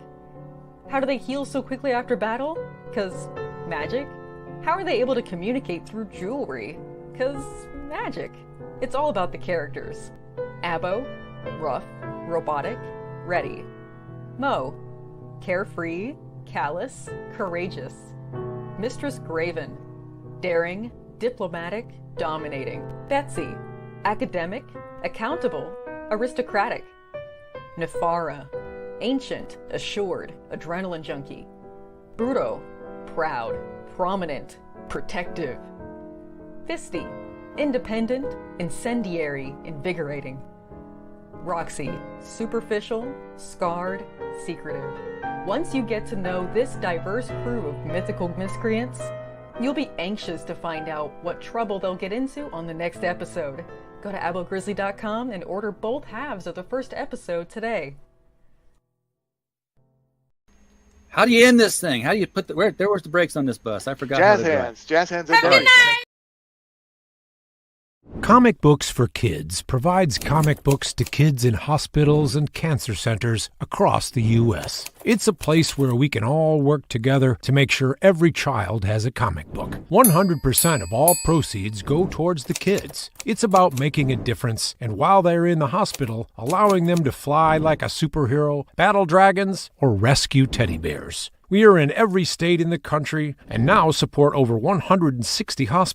How do they heal so quickly after battle? 'Cause magic. How are they able to communicate through jewelry? 'Cause magic. It's all about the characters. Abo, rough, robotic, ready. Mo, carefree, callous, courageous. Mistress Graven, daring, diplomatic, dominating. Betsy, academic, accountable, aristocratic. Nefara, ancient, assured, adrenaline junkie. Bruto, proud, prominent, protective. Fisty, independent, incendiary, invigorating. Roxy, superficial, scarred, secretive. Once you get to know this diverse crew of mythical miscreants, you'll be anxious to find out what trouble they'll get into on the next episode. Go to abogrizzly.com and order both halves of the first episode today. How do you end this thing? How do you put the where's the brakes on this bus? I forgot. Jazz hands. Jazz hands are done. Comic Books for Kids provides comic books to kids in hospitals and cancer centers across the U.S. It's a place where we can all work together to make sure every child has a comic book. 100% of all proceeds go towards the kids. It's about making a difference, and while they're in the hospital, allowing them to fly like a superhero, battle dragons, or rescue teddy bears. We are in every state in the country and now support over 160 hospitals